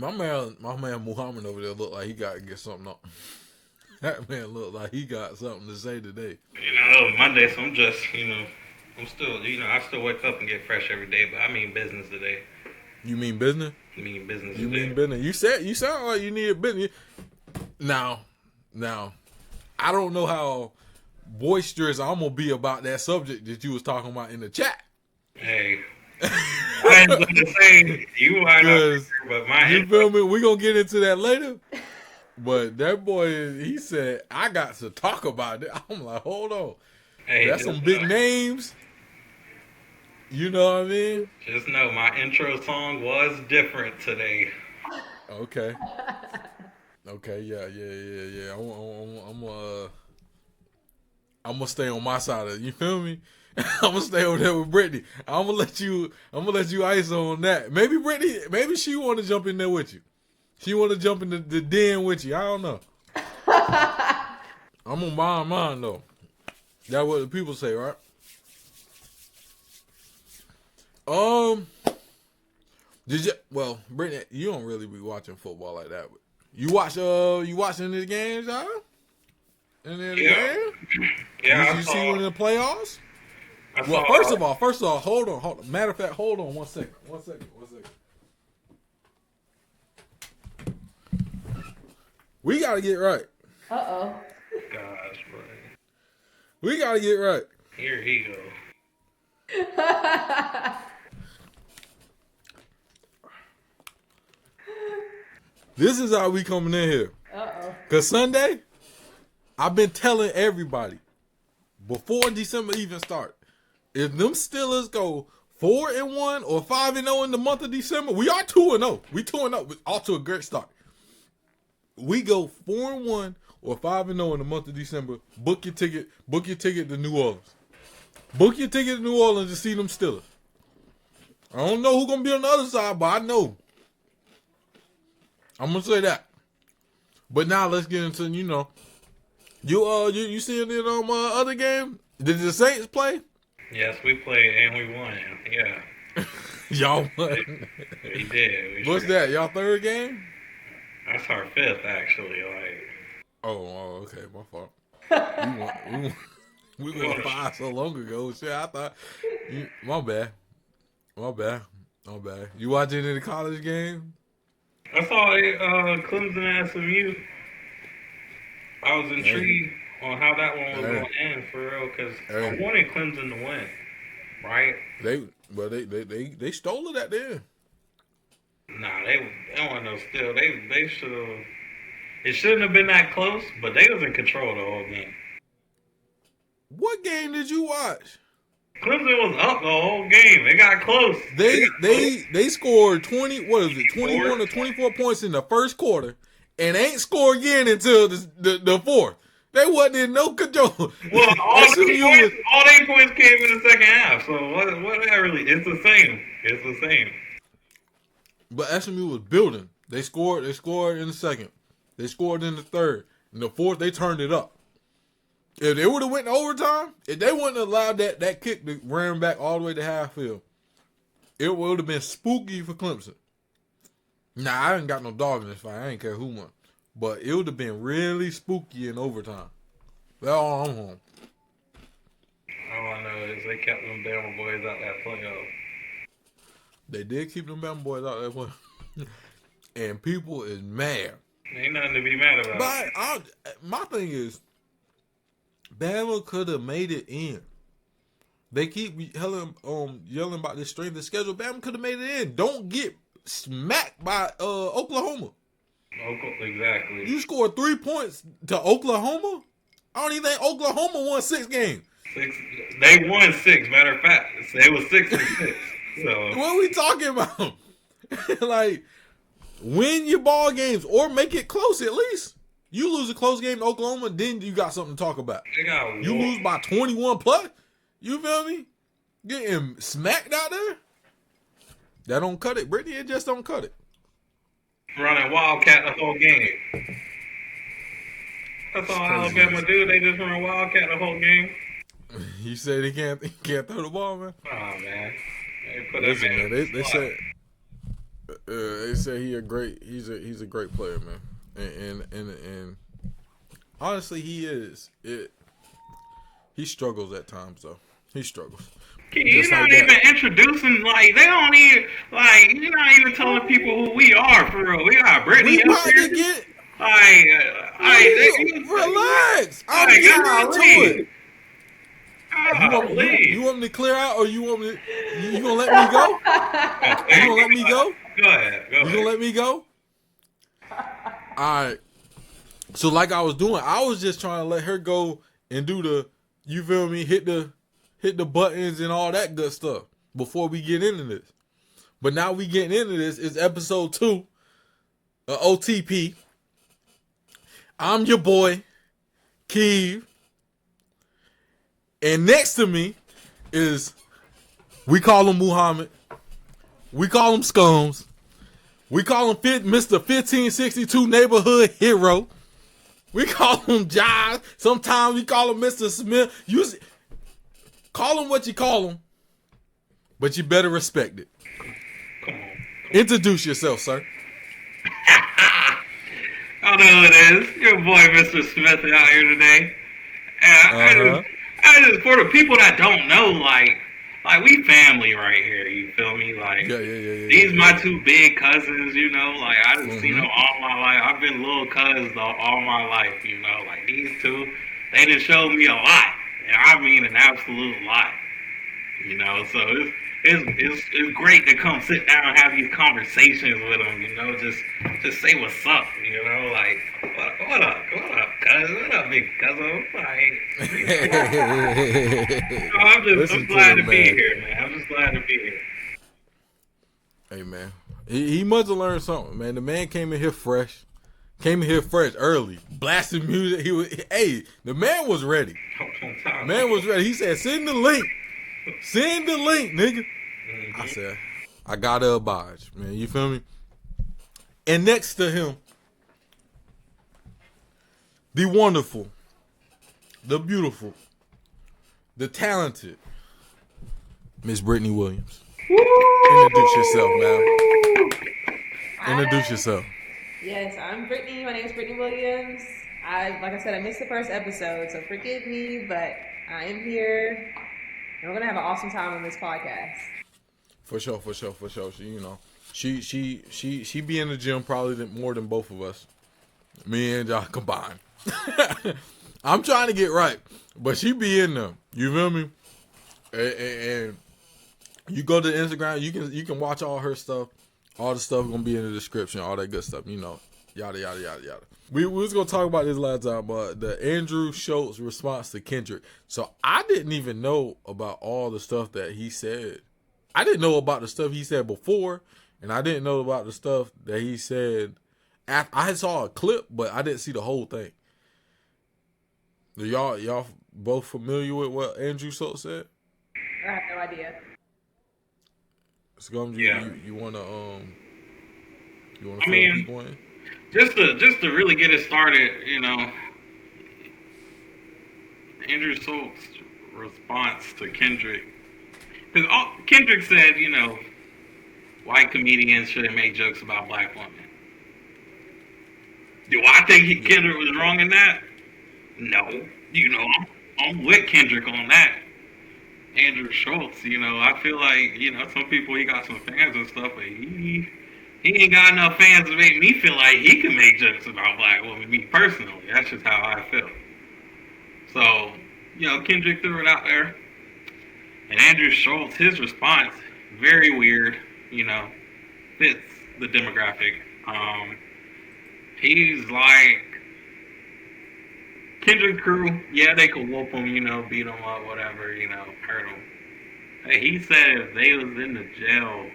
My man Muhammad over there look like he got to get something up. That man look like he got something to say today. Monday, so I'm just, I'm still, I still wake up and get fresh every day, but I mean business today. You mean business? I mean business You today. mean business? You sound like you need a business. Now, I don't know how boisterous I'm gonna be about that subject that you was talking about in the chat. Hey, I ain't gonna say you are not, but you feel me? We gonna get into that later. But that boy, he said, I got to talk about it. I'm like, hold on. Hey, that's some big names. You know what I mean? Just know my intro song was different today. Okay. Okay, yeah. I'm gonna stay on my side of it. You feel me? I'm gonna stay over there with Britney. I'm gonna let you ice on that. Maybe Britney, maybe she want to jump in there with you. She want to jump in the den with you. I don't know. I'm gonna mind mine though. That's what the people say, right? Did you? Well, Britney, you don't really be watching football like that. But you watching these games, huh? Game? Yeah. Did you see one in the playoffs? Well, first of all, hold on. Matter of fact, hold on 1 second. 1 second. We gotta get right. Uh-oh. Gosh, bro. We gotta get right. Here he go. This is how we coming in here. Uh-oh. Cause Sunday, I've been telling everybody before December even start, if them Steelers go 4-1 or 5-0 in the month of December, we are 2-0. We 2-0, off to a great start. We go 4-1 or 5-0 in the month of December. Book your ticket to New Orleans. Book your ticket to New Orleans to see them Steelers. I don't know who's gonna be on the other side, but I know. I'm gonna say that. But now let's get into you see it in other game? Did the Saints play? Yes, we played and we won. Yeah. Y'all won. We did. What's that? Y'all third game? That's our fifth, actually. Oh, okay, my fault. We won 5 so long ago. Shit, I thought. My bad. You watch any of the college game? I saw Clemson and SMU. I was intrigued on how that one was going to end for real because I wanted Clemson to win, right? They stole it at the end. Nah, they weren't no steal. They should have. It shouldn't have been that close, but they was in control the whole game. What game did you watch? Clemson was up the whole game. It got close. They scored 21 or 24 points in the first quarter, and ain't scored again until the fourth. They wasn't in no control. Well, all their points came in the second half. So what that really? It's the same. It's the same. But SMU was building. They scored in the second. They scored in the third. In the fourth, they turned it up. If they would have went to overtime, if they wouldn't have allowed that kick to ram back all the way to half field, it would have been spooky for Clemson. Nah, I ain't got no dog in this fight. I ain't care who won. But it would have been really spooky in overtime. That's all I'm home. All I know is they kept them Bama boys out that playoff. They did keep them Bama boys out that playoff. And people is mad. Ain't nothing to be mad about. But my thing is, Bama could have made it in. They keep yelling about this strength of schedule. Bama could have made it in. Don't get smacked by Oklahoma. Exactly. You scored 3 points to Oklahoma? I don't even think Oklahoma won 6 games. They won 6. Matter of fact, it was 6-6. So what are we talking about? Like, win your ball games or make it close at least. You lose a close game to Oklahoma, then you got something to talk about. You lose by 21 plus. You feel me? Getting smacked out there. That don't cut it, Britney. It just don't cut it. Running Wildcat the whole game. That's all Alabama do. They just run Wildcat the whole game. You said he can't throw the ball, man. Oh man. Listen, man. They said They say he's a great player, man, and honestly, he is. He struggles at times, though. He struggles. You're not even introducing, like, they don't even, like, you're not even telling people who we are, for real. We got Britney up here. Relax. I'm getting into it. You want me to clear out, or you want me? You gonna let me go? You gonna let me go? Go ahead. You gonna let me go? All right. So like I was doing, I was just trying to let her go and do the, you feel me, hit the buttons and all that good stuff before we get into this. But now we getting into this. It's episode 2 of OTP. I'm your boy, Kev. And next to me is, we call him Muhammad. We call him Scums. We call him Mr. 1562 Neighborhood Hero. We call him Josh. Sometimes we call him Mr. Smith. Call him what you call him, but you better respect it. Come on. Introduce yourself, sir. I know who it is. Your boy, Mr. Smith, out here today. And I just, for the people that don't know, like we family right here. You feel me? Like, these my two big cousins. You know, like I just seen them all my life. I've been little cousins all my life. You know, like these two, they just showed me a lot, and I mean an absolute lot. You know, so it's great to come sit down and have these conversations with them. You know, just say what's up. You know, like what up, cousin? What up, big cousin? I'm glad to be here, man. I'm just glad to be here. Hey, man, he must have learned something, man. The man came in here fresh. Early, blasting music. The man was ready. He said, "Send the link, nigga." Mm-hmm. I said, "I gotta oblige, man." You feel me? And next to him, the wonderful, the beautiful, the talented Miss Britney Williams. Introduce yourself, man. Introduce yourself. Yes, I'm Britney. My name is Britney Williams. Like I said, I missed the first episode, so forgive me, but I am here, and we're gonna have an awesome time on this podcast. For sure. She be in the gym probably more than both of us. Me and y'all combined. I'm trying to get right, but she be in there. You feel me? And you go to Instagram, you can watch all her stuff. All the stuff gonna be in the description, all that good stuff, you know, yada yada yada yada. We was gonna talk about this last time, but the Andrew Schulz response to Kendrick. So I didn't even know about all the stuff that he said. I didn't know about the stuff he said before, and I didn't know about the stuff that he said after. I saw a clip, but I didn't see the whole thing. Y'all both familiar with what Andrew Schulz said? I have no idea. Scums, you wanna keep going? Just to really get it started, you know, Andrew Schulz's response to Kendrick, because Kendrick said, you know, white comedians shouldn't make jokes about black women. Do I think Kendrick was wrong in that? No. You know, I'm with Kendrick on that. Andrew Schulz, you know, I feel like, you know, some people, he got some fans and stuff, but he ain't got enough fans to make me feel like he can make jokes about black women. Me personally, that's just how I feel. So, you know, Kendrick threw it out there, and Andrew Schulz, his response, very weird, you know, fits the demographic. He's like, Kendrick crew, yeah, they could whoop him, you know, beat him up, whatever, you know, hurt him. Hey, he said if they was in the jail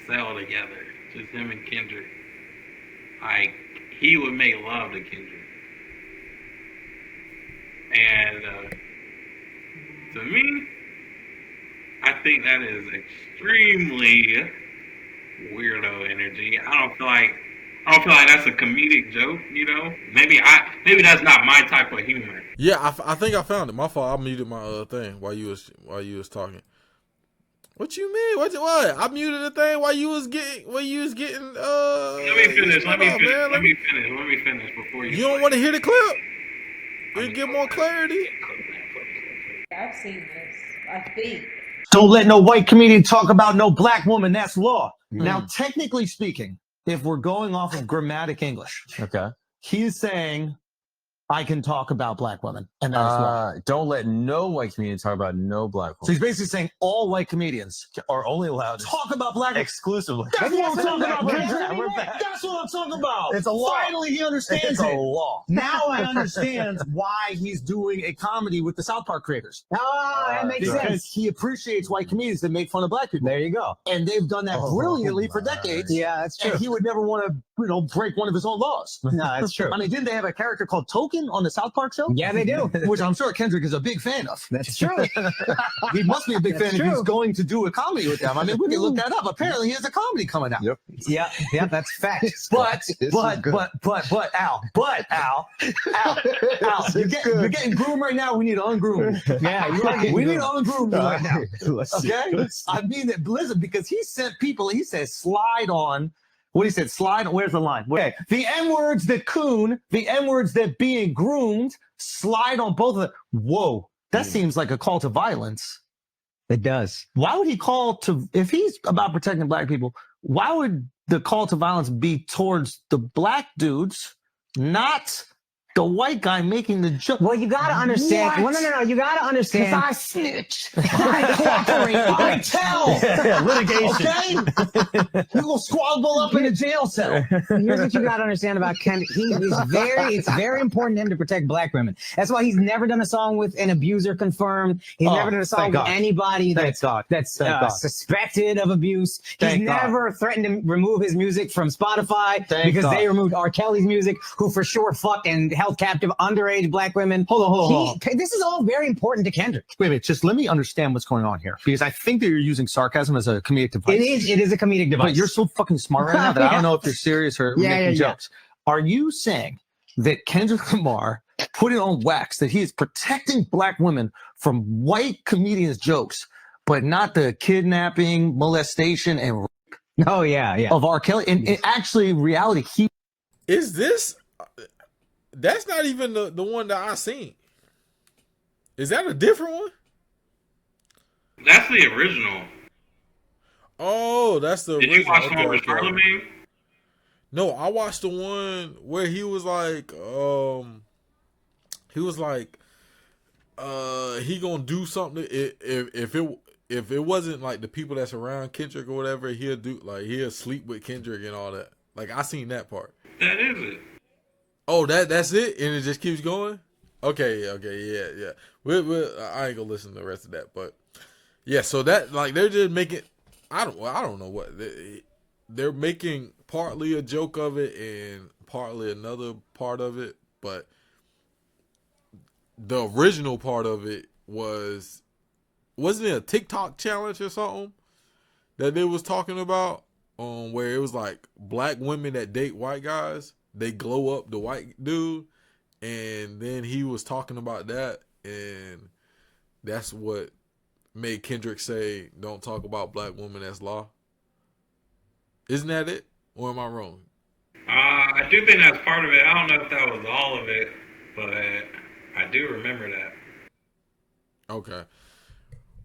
cell together, just him and Kendrick, like, he would make love to Kendrick. And to me, I think that is extremely weirdo energy. I don't feel like that's a comedic joke, you know. Maybe that's not my type of humor. Yeah, I think I found it. My fault. I muted my thing while you was talking. What you mean? What? I muted the thing while you was getting. Let me finish. Let me finish before you. You don't want to hear the clip? You get more clarity. I've seen this. I think. Don't let no white comedian talk about no black woman. That's law. Now, technically speaking, if we're going off of grammatic English, okay, he's saying I can talk about black women, and that is law. Don't let no white comedian talk about no black women. So he's basically saying all white comedians are only allowed to talk about black women exclusively. That's what I'm talking about. That's what I'm talking about. It's a law. Finally, he understands it's a law. Now I understand why he's doing a comedy with the South Park creators. That makes sense. Because he appreciates white comedians that make fun of black people. There you go. And they've done that brilliantly for decades. Yeah, that's true. And he would never want to, break one of his own laws. No, that's true. I mean, didn't they have a character called Token on the South Park show? Yeah, they do. Which I'm sure Kendrick is a big fan of. That's true. He must be a big fan if he's going to do a comedy with them. I mean, we can look that up. Apparently, he has a comedy coming out. Yep. Yeah, that's fact. Al, you're getting groomed right now. We need to ungroom. Yeah, you are getting we need to ungroom you right now. Okay? See. I mean that, listen, because he sent people, he says, slide on. What he said, slide, where's the line? Okay, the N-words that coon, the N-words that being groomed, slide on both of them. Whoa, that seems like a call to violence. It does. Why would he call to, if he's about protecting black people, why would the call to violence be towards the black dudes, not the white guy making the joke? Well, you gotta understand. What? No. You gotta understand. Because I snitch. I cooperate. I tell. Litigation. Okay? You will squabble up in a jail cell. Here's what you gotta understand about Ken. It's very important to him to protect black women. That's why he's never done a song with an abuser confirmed. He's never done a song with anybody that's suspected of abuse. He's never threatened to remove his music from Spotify because they removed R. Kelly's music, who for sure fucked and held captive underage black women. Hold on. This is all very important to Kendrick. Wait, just let me understand what's going on here, because I think that you're using sarcasm as a comedic device. It is a comedic device. But you're so fucking smart right now that I don't know if you're serious or making jokes. Are you saying that Kendrick Lamar put it on wax that he is protecting black women from white comedians' jokes, but not the kidnapping, molestation, and rape of R. Kelly? And actually, reality, is this... That's not even the one that I seen. Is that a different one? That's the original. Oh, that's the original. Did you watch the one with Charlamagne? No, I watched the one where he was like, he gonna do something. If it wasn't like the people that's around Kendrick or whatever, he'll sleep with Kendrick and all that. Like, I seen that part. That is it. Oh, that's it, and it just keeps going. Okay, yeah. I ain't gonna listen to the rest of that, but yeah. So that, like, they're just making. I don't know what they're making, partly a joke of it and partly another part of it, but the original part of it wasn't it a TikTok challenge or something that they was talking about, where it was like black women that date white guys. They glow up the white dude, and then he was talking about that, and that's what made Kendrick say, "Don't talk about black women, that's law." Isn't that it, or am I wrong? I do think that's part of it. I don't know if that was all of it, but I do remember that. Okay,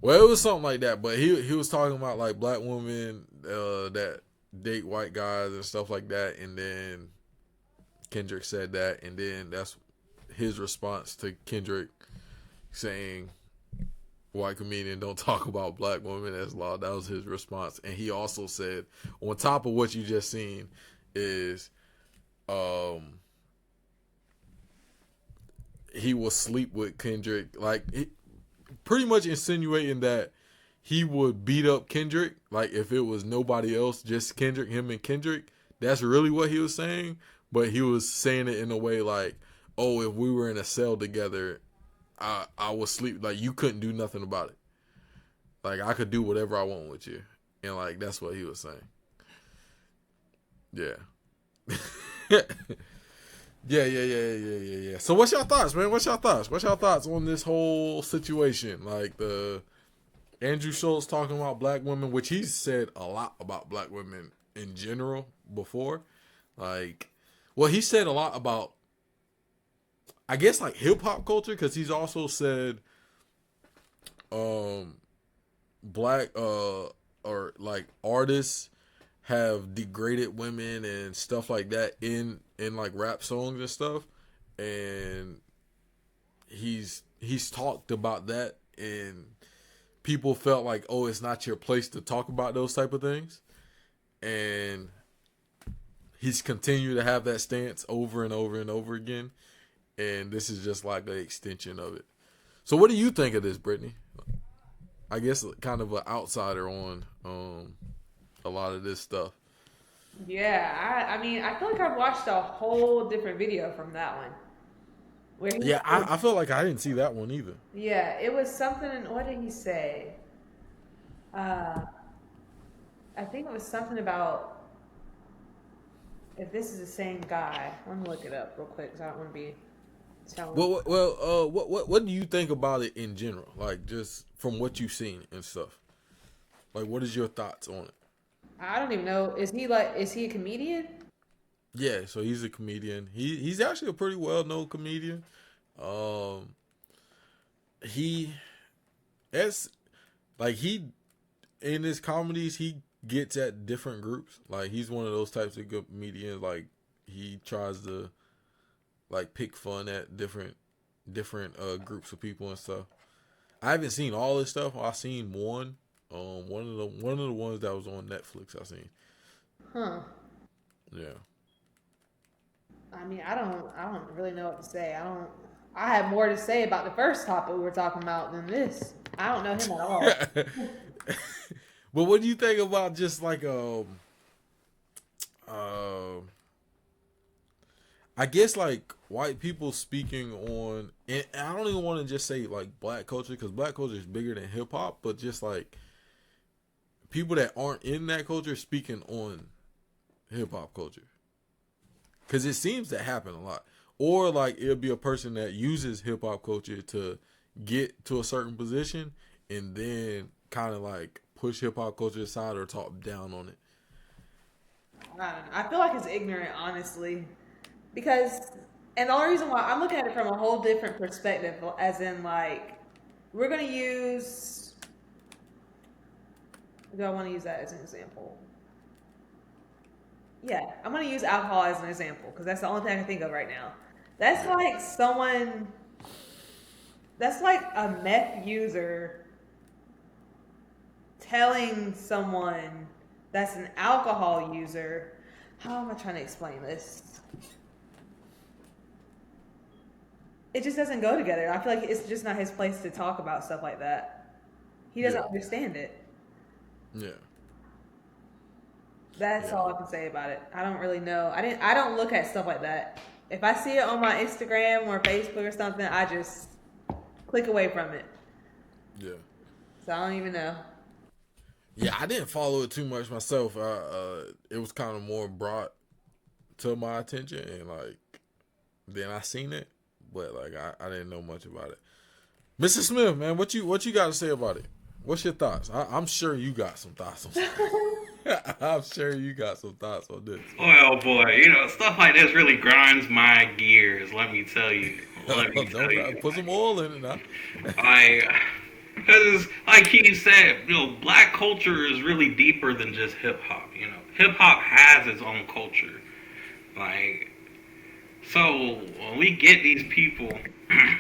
well, it was something like that, but he was talking about like black women that date white guys and stuff like that, and then Kendrick said that, and then that's his response to Kendrick saying, "White comedian, don't talk about black women as law." That was his response. And he also said, on top of what you just seen, is he will sleep with Kendrick, like, pretty much insinuating that he would beat up Kendrick, like if it was nobody else, just Kendrick, him and Kendrick. That's really what he was saying. But he was saying it in a way like, oh, if we were in a cell together, I would sleep. Like, you couldn't do nothing about it. Like, I could do whatever I want with you. And, like, that's what he was saying. Yeah. Yeah. So what's your thoughts, man? What's your thoughts on this whole situation? Like, Andrew Schulz talking about black women, which he's said a lot about black women in general before. Like, well, he said a lot about, I guess, like hip hop culture, because he's also said, black or like artists have degraded women and stuff like that in like rap songs and stuff, and he's talked about that, and people felt like, oh, it's not your place to talk about those type of things, and he's continued to have that stance over and over and over again, and this is just like an extension of it. So what do you think of this, Brittany? I guess kind of an outsider on a lot of this stuff. Yeah, I mean, I feel like I've watched a whole different video from that one. Yeah, I feel like I didn't see that one either. Yeah, it was something. What did he say? I think it was something about if this is the same guy. Let me look it up real quick because I don't want to be telling. What do you think about it in general? Like, just from what you've seen and stuff. Like, what is your thoughts on it? I don't even know. Is he a comedian? Yeah, so he's a comedian. He's actually a pretty well-known comedian. In his comedies, he gets at different groups. Like, he's one of those types of comedians. Like, he tries to like pick fun at different groups of people and stuff. I haven't seen all this stuff. I've seen one. One of the ones that was on Netflix I seen. Huh. Yeah. I mean, I don't really know what to say. I have more to say about the first topic we were talking about than this. I don't know him at all. But what do you think about just like I guess like white people speaking on, and I don't even want to just say like black culture, because black culture is bigger than hip hop, but just like people that aren't in that culture speaking on hip hop culture, because it seems to happen a lot. Or like it'll be a person that uses hip hop culture to get to a certain position and then kind of like push hip hop culture aside or talk down on it. I don't know. I feel like it's ignorant, honestly. And the only reason why I'm looking at it from a whole different perspective, as in like, we're going to use, do I want to use that as an example? Yeah, I'm going to use alcohol as an example because that's the only thing I can think of right now. That's like a meth user telling someone that's an alcohol user. How am I trying to explain this? It just doesn't go together. I feel like it's just not his place to talk about stuff like that. He doesn't understand it. Yeah. That's all I can say about it. I don't really know. I don't look at stuff like that. If I see it on my Instagram or Facebook or something, I just click away from it. Yeah. So I don't even know. Yeah, I didn't follow it too much myself. It was kind of more brought to my attention, and like then I seen it, but like I didn't know much about it. Mr. Smith, man, what you got to say about it? What's your thoughts? I'm sure you got some thoughts on it. I'm sure you got some thoughts on this. Well, boy, stuff like this really grinds my gears. Let me tell you. Put some oil in it now. Because, like he said, black culture is really deeper than just hip hop. Hip hop has its own culture. So when we get these people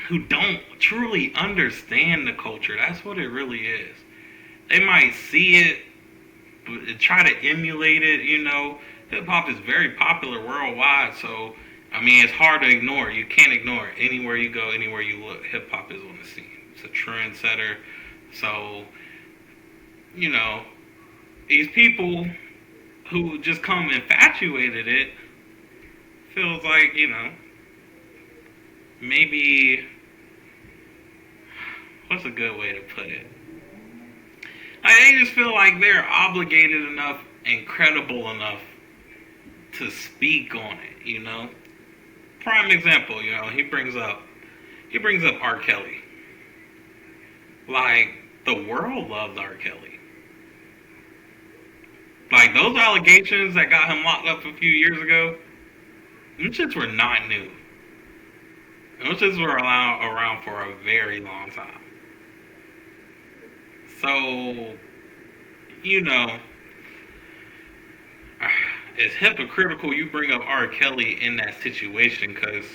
who don't truly understand the culture, that's what it really is. They might see it, but try to emulate it. Hip hop is very popular worldwide, so I mean it's hard to ignore. You can't ignore it. Anywhere you go, anywhere you look, hip hop is on the scene. It's a trendsetter. So, these people who just come infatuated it feels like, maybe, what's a good way to put it? They just feel like they're obligated enough and credible enough to speak on it, Prime example, he brings up R. Kelly. Like, the world loves R. Kelly. Like, those allegations that got him locked up a few years ago, them shits were not new. Those shits were around for a very long time. So, you know, it's hypocritical you bring up R. Kelly in that situation because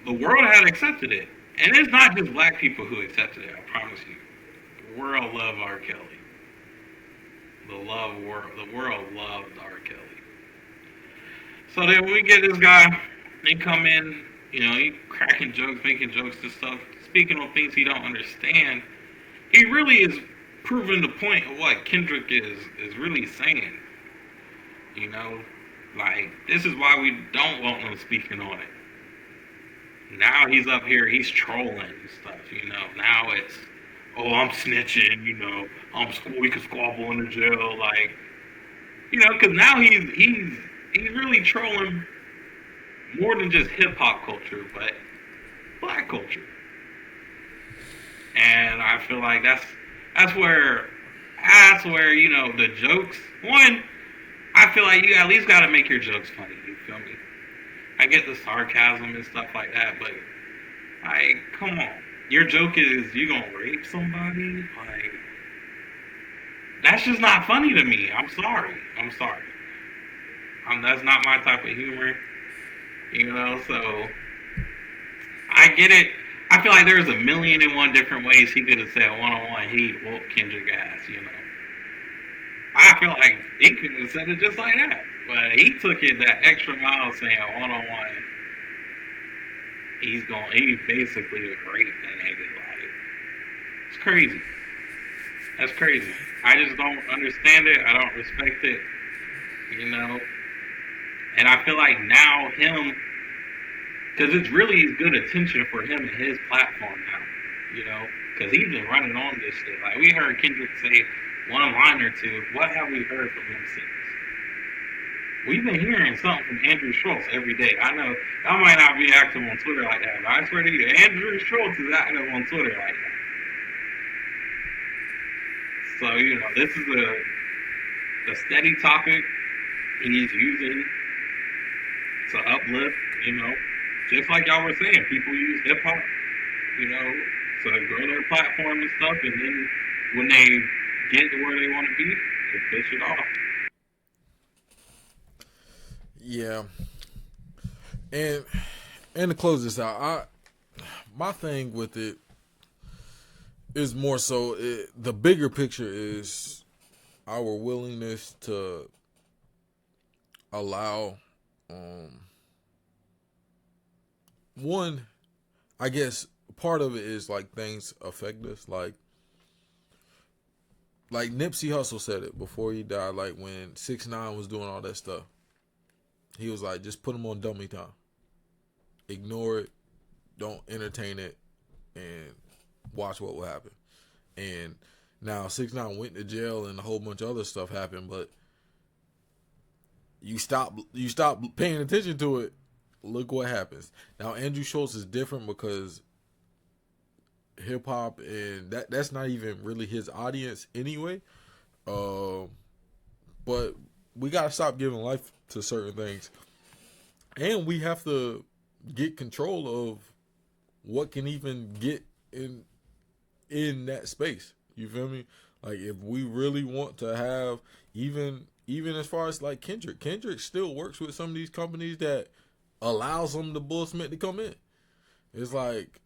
the world had accepted it. And it's not just black people who accepted it, I promise you. The world loved R. Kelly. The world loved R. Kelly. So then we get this guy, he come in, you know, he cracking jokes, making jokes and stuff, speaking on things he don't understand. He really is proving the point of what Kendrick is really saying. You know, like, this is why we don't want him speaking on it. Now he's up here, he's trolling and stuff, you know. Now it's, oh, I'm snitching, you know, we could squabble in the jail, like, you know, because now he's really trolling more than just hip hop culture, but black culture. And I feel like that's where you know, the jokes. One, I feel like you at least got to make your jokes funny. You feel me? I get the sarcasm and stuff like that, but like, come on, your joke is you gonna rape somebody? Like, that's just not funny to me. I'm sorry. That's not my type of humor, you know. So I get it. I feel like there's 1,000,001 different ways he could have said one-on-one he whooped Kendrick ass, you know. I feel like he could have said it just like that. But he took it that extra mile saying one-on-one. He basically raped that nigga. Like, it's crazy. That's crazy. I just don't understand it. I don't respect it, you know. And I feel like now him, because it's really good attention for him and his platform now, you know, because he's been running on this shit. Like, we heard Kendrick say one line or two. What have we heard from him since? We've been hearing something from Andrew Shulz every day. I know I might not be active on Twitter like that, but I swear to you, Andrew Shulz is active on Twitter like that. So, you know, this is a steady topic he's using to uplift, you know, just like y'all were saying, people use hip hop, you know, to grow their platform and stuff, and then when they get to where they want to be, they push it off. Yeah. And to close this out, my thing with it is more so the bigger picture is our willingness to allow one, I guess part of it is like things affect us, like Nipsey Hussle said it before he died, like when 6ix9ine was doing all that stuff. He was like, just put him on dummy time. Ignore it. Don't entertain it. And watch what will happen. And now 6ix9ine went to jail and a whole bunch of other stuff happened, but you stop paying attention to it, look what happens. Now Andrew Schultz is different because hip hop and that's not even really his audience anyway. But we gotta stop giving life to certain things, and we have to get control of what can even get in that space. You feel me? Like, if we really want to have even as far as like Kendrick still works with some of these companies that allow some of the Smith to come in. It's like,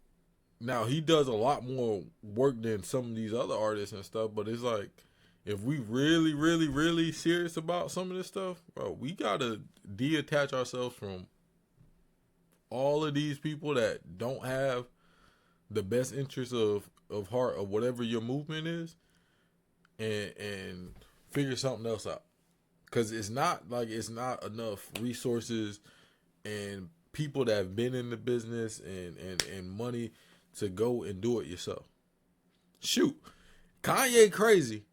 now he does a lot more work than some of these other artists and stuff, but it's like, if we really, really, really serious about some of this stuff, bro, we gotta detach ourselves from all of these people that don't have the best interest of heart of whatever your movement is, and figure something else out. Because it's not enough resources and people that have been in the business and money to go and do it yourself. Shoot, Kanye crazy.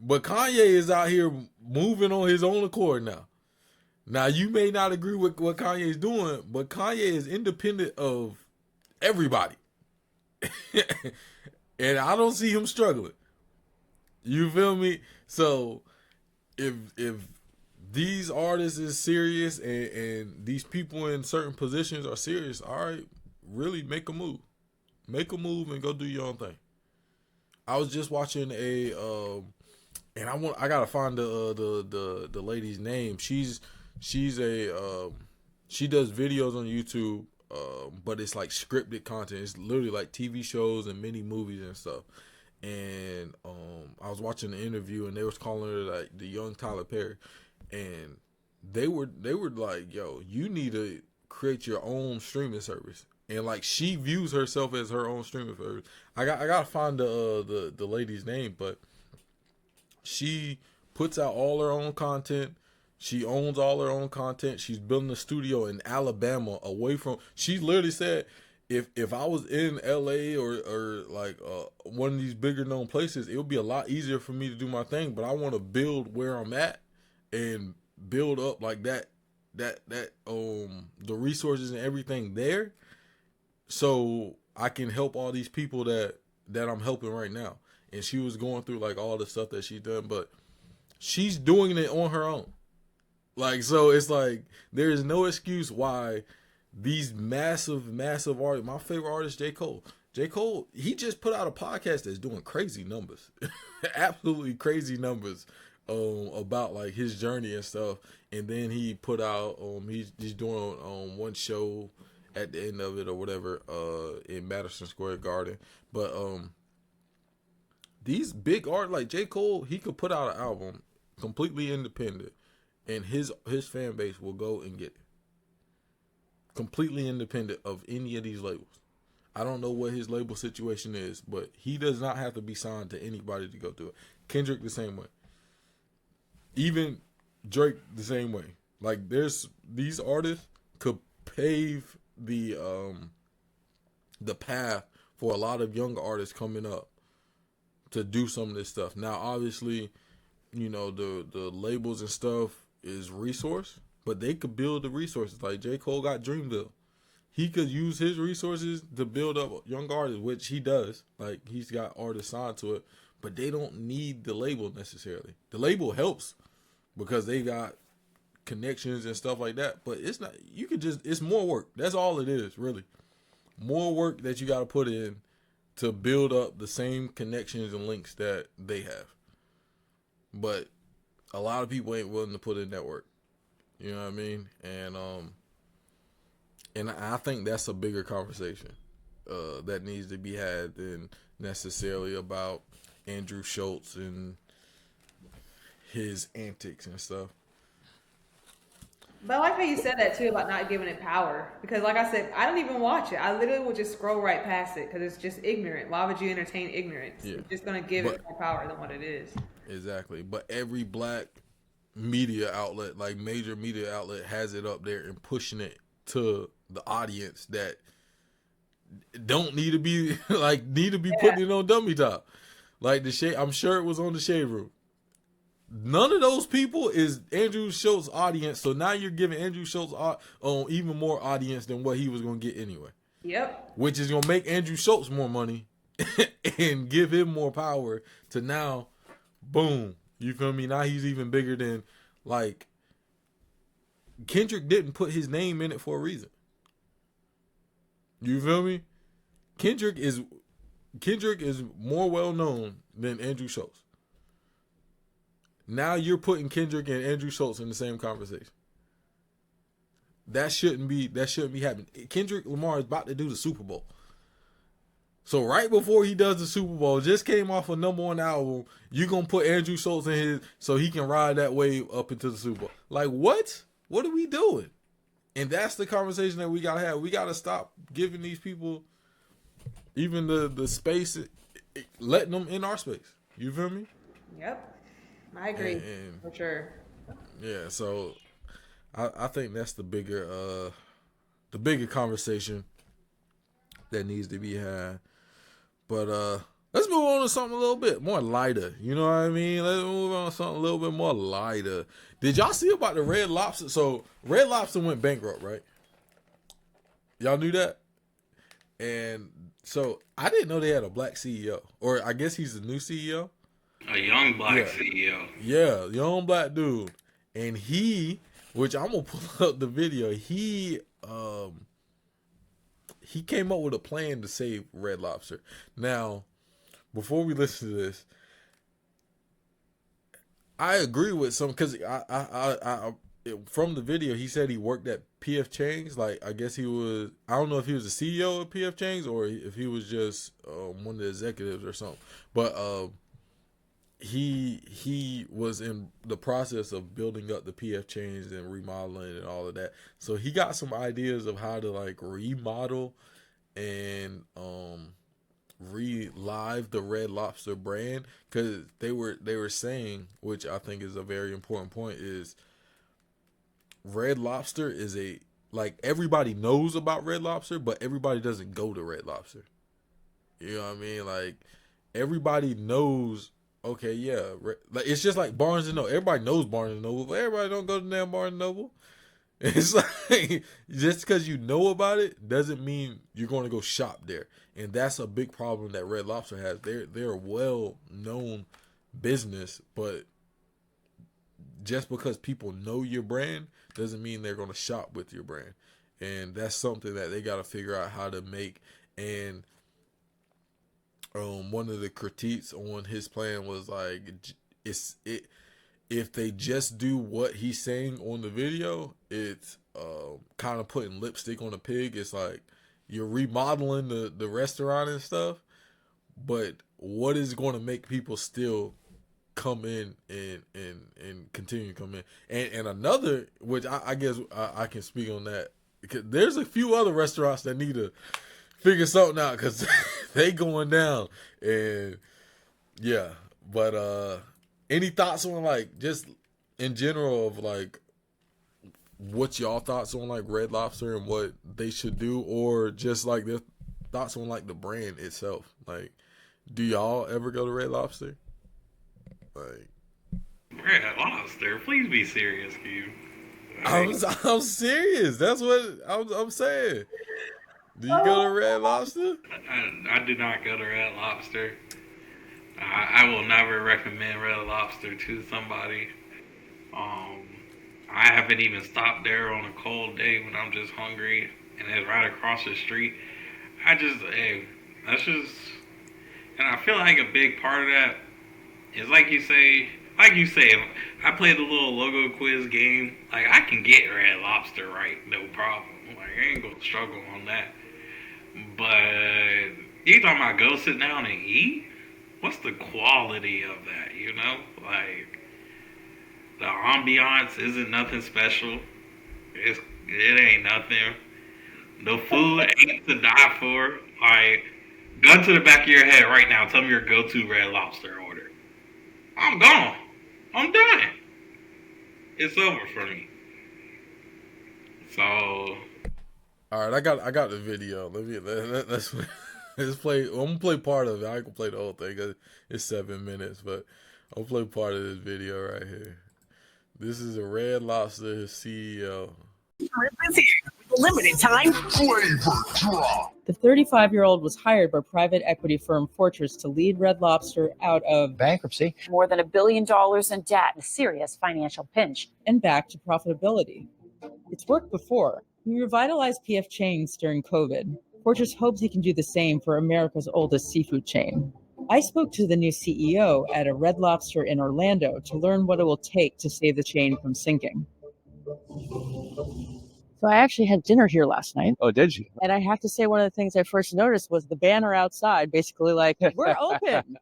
But Kanye is out here moving on his own accord now. Now, you may not agree with what Kanye is doing, but Kanye is independent of everybody. And I don't see him struggling. You feel me? So if these artists is serious and these people in certain positions are serious, all right, really make a move. Make a move and go do your own thing. I was just watching and I gotta find the lady's name. She does videos on YouTube, but it's like scripted content. It's literally like TV shows and mini movies and stuff. And I was watching the interview and they was calling her like the young Tyler Perry, and they were like, yo, you need to create your own streaming service. And like she views herself as her own streaming service. I gotta find the lady's name, but she puts out all her own content. She owns all her own content. She's building a studio in Alabama away from. She literally said, if I was in LA or like one of these bigger known places, it would be a lot easier for me to do my thing. But I want to build where I'm at and build up like that the resources and everything there, so I can help all these people that I'm helping right now. And she was going through like all the stuff that she's done, but she's doing it on her own. Like, so it's like there is no excuse why these massive artists. My favorite artist, J. Cole. J. Cole, he just put out a podcast that's doing crazy numbers, absolutely crazy numbers, about like his journey and stuff. And then he put out, he's doing one show at the end of it or whatever, in Madison Square Garden. But these big art like J. Cole, he could put out an album completely independent, and his fan base will go and get it. Completely independent of any of these labels. I don't know what his label situation is, but he does not have to be signed to anybody to go through it. Kendrick the same way. Even Drake the same way. Like these artists could pave the path for a lot of young artists coming up to do some of this stuff. Now, obviously, you know, the labels and stuff is resource, but they could build the resources. Like J. Cole got Dreamville. He could use his resources to build up young artists, which he does. Like, he's got artists signed to it, but they don't need the label necessarily. The label helps because they got connections and stuff like that, but it's not, you could just, it's more work. That's all it is, really. More work that you got to put in to build up the same connections and links that they have. But a lot of people ain't willing to put in that work. You know what I mean? And I think that's a bigger conversation that needs to be had than necessarily about Andrew Schulz and his antics and stuff. But I like how you said that too about not giving it power, because like I said, I don't even watch it. I literally will just scroll right past it because it's just ignorant. Why would you entertain ignorance? Yeah. It's just gonna give it more power than what it is. Exactly. But every black media outlet, like major media outlet, has it up there and pushing it to the audience that don't need to be putting it on dummy top. Like the shade, I'm sure it was on the Shade Room. None of those people is Andrew Schultz's audience, so now you're giving Andrew Schultz even more audience than what he was going to get anyway. Yep. Which is going to make Andrew Schultz more money and give him more power to now, boom, you feel me? Now he's even bigger than, like, Kendrick didn't put his name in it for a reason. You feel me? Kendrick is more well known than Andrew Schultz. Now you're putting Kendrick and Andrew Schultz in the same conversation. That shouldn't be happening. Kendrick Lamar is about to do the Super Bowl. So right before he does the Super Bowl, just came off a #1 album, you're going to put Andrew Schultz in his so he can ride that wave up into the Super Bowl. Like, what? What are we doing? And that's the conversation that we got to have. We got to stop giving these people even the space, letting them in our space. You feel me? Yep. I agree, for sure. Yeah, so I think that's the bigger conversation that needs to be had. But let's move on to something a little bit more lighter. You know what I mean? Let's move on to something a little bit more lighter. Did y'all see about the Red Lobster? So Red Lobster went bankrupt, right? Y'all knew that? And So I didn't know they had a black CEO, or I guess he's the new CEO. A young black CEO. Yeah, young black dude, and which I'm gonna pull up the video. He came up with a plan to save Red Lobster. Now, before we listen to this, I agree with some because I from the video he said he worked at PF Chang's. Like I guess he was. I don't know if he was the CEO of PF Chang's or if he was just one of the executives or something. But he was in the process of building up the PF Chang's and remodeling and all of that. So he got some ideas of how to like remodel and relive the Red Lobster brand, because they were saying, which I think is a very important point, is Red Lobster is like everybody knows about Red Lobster, but everybody doesn't go to Red Lobster. You know what I mean? Like everybody knows. Okay, yeah, like it's just like Barnes and Noble. Everybody knows Barnes and Noble, but everybody don't go to damn Barnes and Noble. It's like just because you know about it doesn't mean you're going to go shop there, and that's a big problem that Red Lobster has. They're a well known business, but just because people know your brand doesn't mean they're going to shop with your brand, and that's something that they got to figure out how to make. And one of the critiques on his plan was like, if they just do what he's saying on the video, it's kind of putting lipstick on a pig. It's like you're remodeling the restaurant and stuff, but what is going to make people still come in and continue to come in? And another, which I guess I can speak on that, because there's a few other restaurants that need to figure something out because they going down. And yeah, but any thoughts on like just in general of like what's y'all thoughts on like Red Lobster and what they should do, or just like their thoughts on like the brand itself? Like, do y'all ever go to Red Lobster? Like Red Lobster, please be serious, Keevin. I'm serious. That's what I'm saying. Do you go to Red Lobster? I do not go to Red Lobster. I will never recommend Red Lobster to somebody. I haven't even stopped there on a cold day when I'm just hungry and it's right across the street. That's just, and I feel like a big part of that is like you say, I played the little logo quiz game. Like I can get Red Lobster right, no problem. Like I ain't gonna struggle on that. But you talking about go sit down and eat? What's the quality of that, you know? Like, the ambiance isn't nothing special. It ain't nothing. The food ain't to die for. Like, gun to the back of your head right now, tell me your go-to Red Lobster order. I'm gone. I'm done. It's over for me. So... All right, I got the video. Let's play. I'm gonna play part of it. I can play the whole thing. It's 7 minutes, but I'll play part of this video right here. This is a Red Lobster CEO. Limited time. The 35-year-old was hired by private equity firm Fortress to lead Red Lobster out of bankruptcy, more than $1 billion in debt, a serious financial pinch, and back to profitability. It's worked before. We revitalized PF Chang's during COVID. Fortress hopes he can do the same for America's oldest seafood chain. I spoke to the new CEO at a Red Lobster in Orlando to learn what it will take to save the chain from sinking. So I actually had dinner here last night. Oh, did you? And I have to say, one of the things I first noticed was the banner outside, basically like, we're open.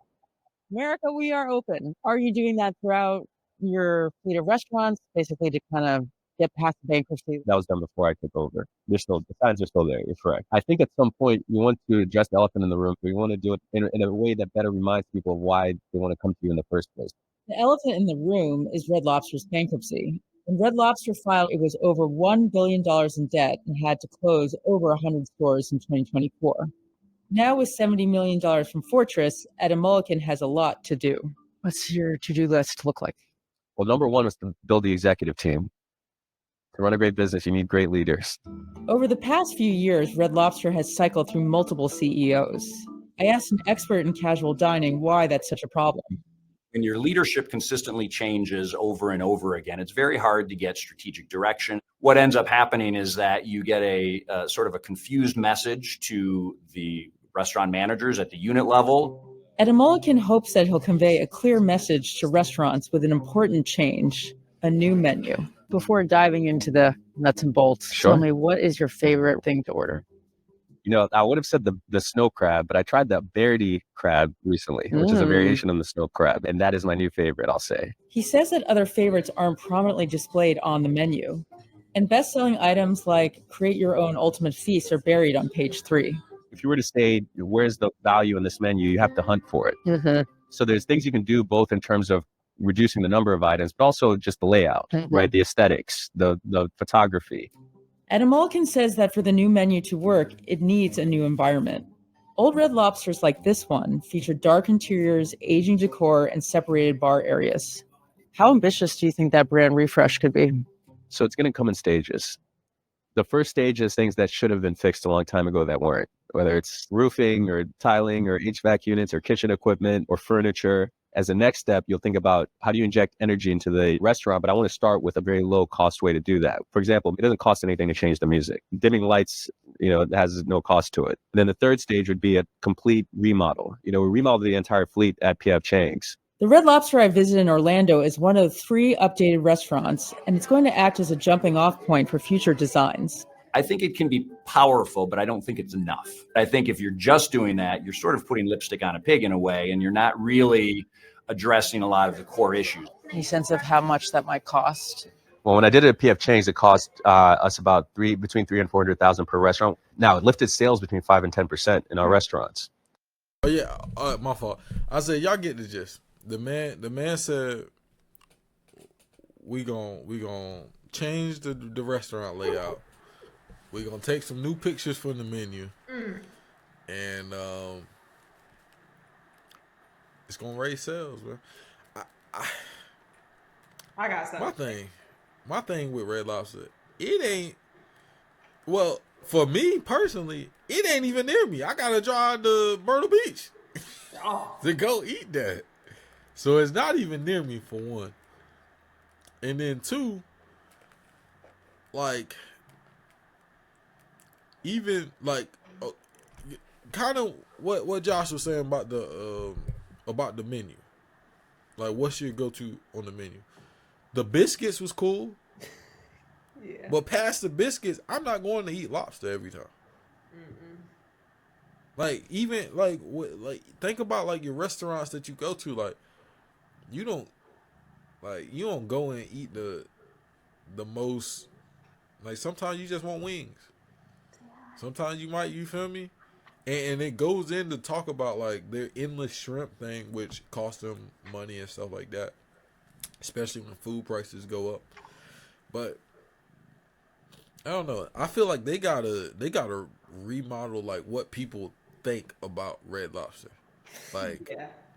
America, we are open. Are you doing that throughout your fleet of restaurants, basically to kind of get past the bankruptcy? That was done before I took over. The signs are still there. You're correct. I think at some point you want to address the elephant in the room, but you want to do it in a way that better reminds people of why they want to come to you in the first place. The elephant in the room is Red Lobster's bankruptcy. When Red Lobster filed, it was over $1 billion in debt and had to close over 100 stores in 2024. Now with $70 million from Fortress, Adam Mulliken has a lot to do. What's your to-do list look like? Well, number one is to build the executive team. To run a great business, you need great leaders. Over the past few years, Red Lobster has cycled through multiple CEOs. I asked an expert in casual dining why that's such a problem. When your leadership consistently changes over and over again, it's very hard to get strategic direction. What ends up happening is that you get a sort of a confused message to the restaurant managers at the unit level. Mulliken hopes that he'll convey a clear message to restaurants with an important change, a new menu. Before diving into the nuts and bolts, Sure. Tell me, what is your favorite thing to order? You know, I would have said the snow crab, but I tried the Verdi crab recently, which is a variation on the snow crab, and that is my new favorite, I'll say. He says that other favorites aren't prominently displayed on the menu, and best-selling items like Create Your Own Ultimate Feast are buried on page 3. If you were to say, where's the value in this menu, you have to hunt for it. Mm-hmm. So there's things you can do both in terms of reducing the number of items, but also just the layout, right? The aesthetics, the photography. Mulliken says that for the new menu to work, it needs a new environment. Old Red Lobsters like this one feature dark interiors, aging decor, and separated bar areas. How ambitious do you think that brand refresh could be? So it's going to come in stages. The first stage is things that should have been fixed a long time ago that weren't, whether it's roofing or tiling or HVAC units or kitchen equipment or furniture. As a next step, you'll think about how do you inject energy into the restaurant, but I want to start with a very low cost way to do that. For example, it doesn't cost anything to change the music. Dimming lights, it has no cost to it. And then the third stage would be a complete remodel. We remodeled the entire fleet at P.F. Chang's. The Red Lobster I visited in Orlando is one of 3 updated restaurants, and it's going to act as a jumping off point for future designs. I think it can be powerful, but I don't think it's enough. I think if you're just doing that, you're sort of putting lipstick on a pig in a way, and you're not really addressing a lot of the core issues. Any sense of how much that might cost? Well, when I did it at P.F. Chang's, it cost us about between $300,000 and $400,000 per restaurant. Now, it lifted sales between 5% and 10% in our restaurants. Oh yeah, my fault. I said y'all get the gist. The man said we gon' change the restaurant layout. We're gonna take some new pictures from the menu, and it's gonna raise sales, man. I got something. My thing with Red Lobster, it ain't. Well, for me personally, it ain't even near me. I gotta drive to Myrtle Beach to go eat that. So it's not even near me, for one. And then 2, like, even like, kind of what Josh was saying about the menu. Like, what's your go-to on the menu? The biscuits was cool. Yeah. But past the biscuits, I'm not going to eat lobster every time. Like, even like think about like your restaurants that you go to. Like, you don't go and eat the most. Like, sometimes you just want wings. Sometimes you feel me? And it goes in to talk about like their endless shrimp thing, which costs them money and stuff like that, especially when food prices go up. But I don't know. I feel like they gotta remodel like what people think about Red Lobster. Like,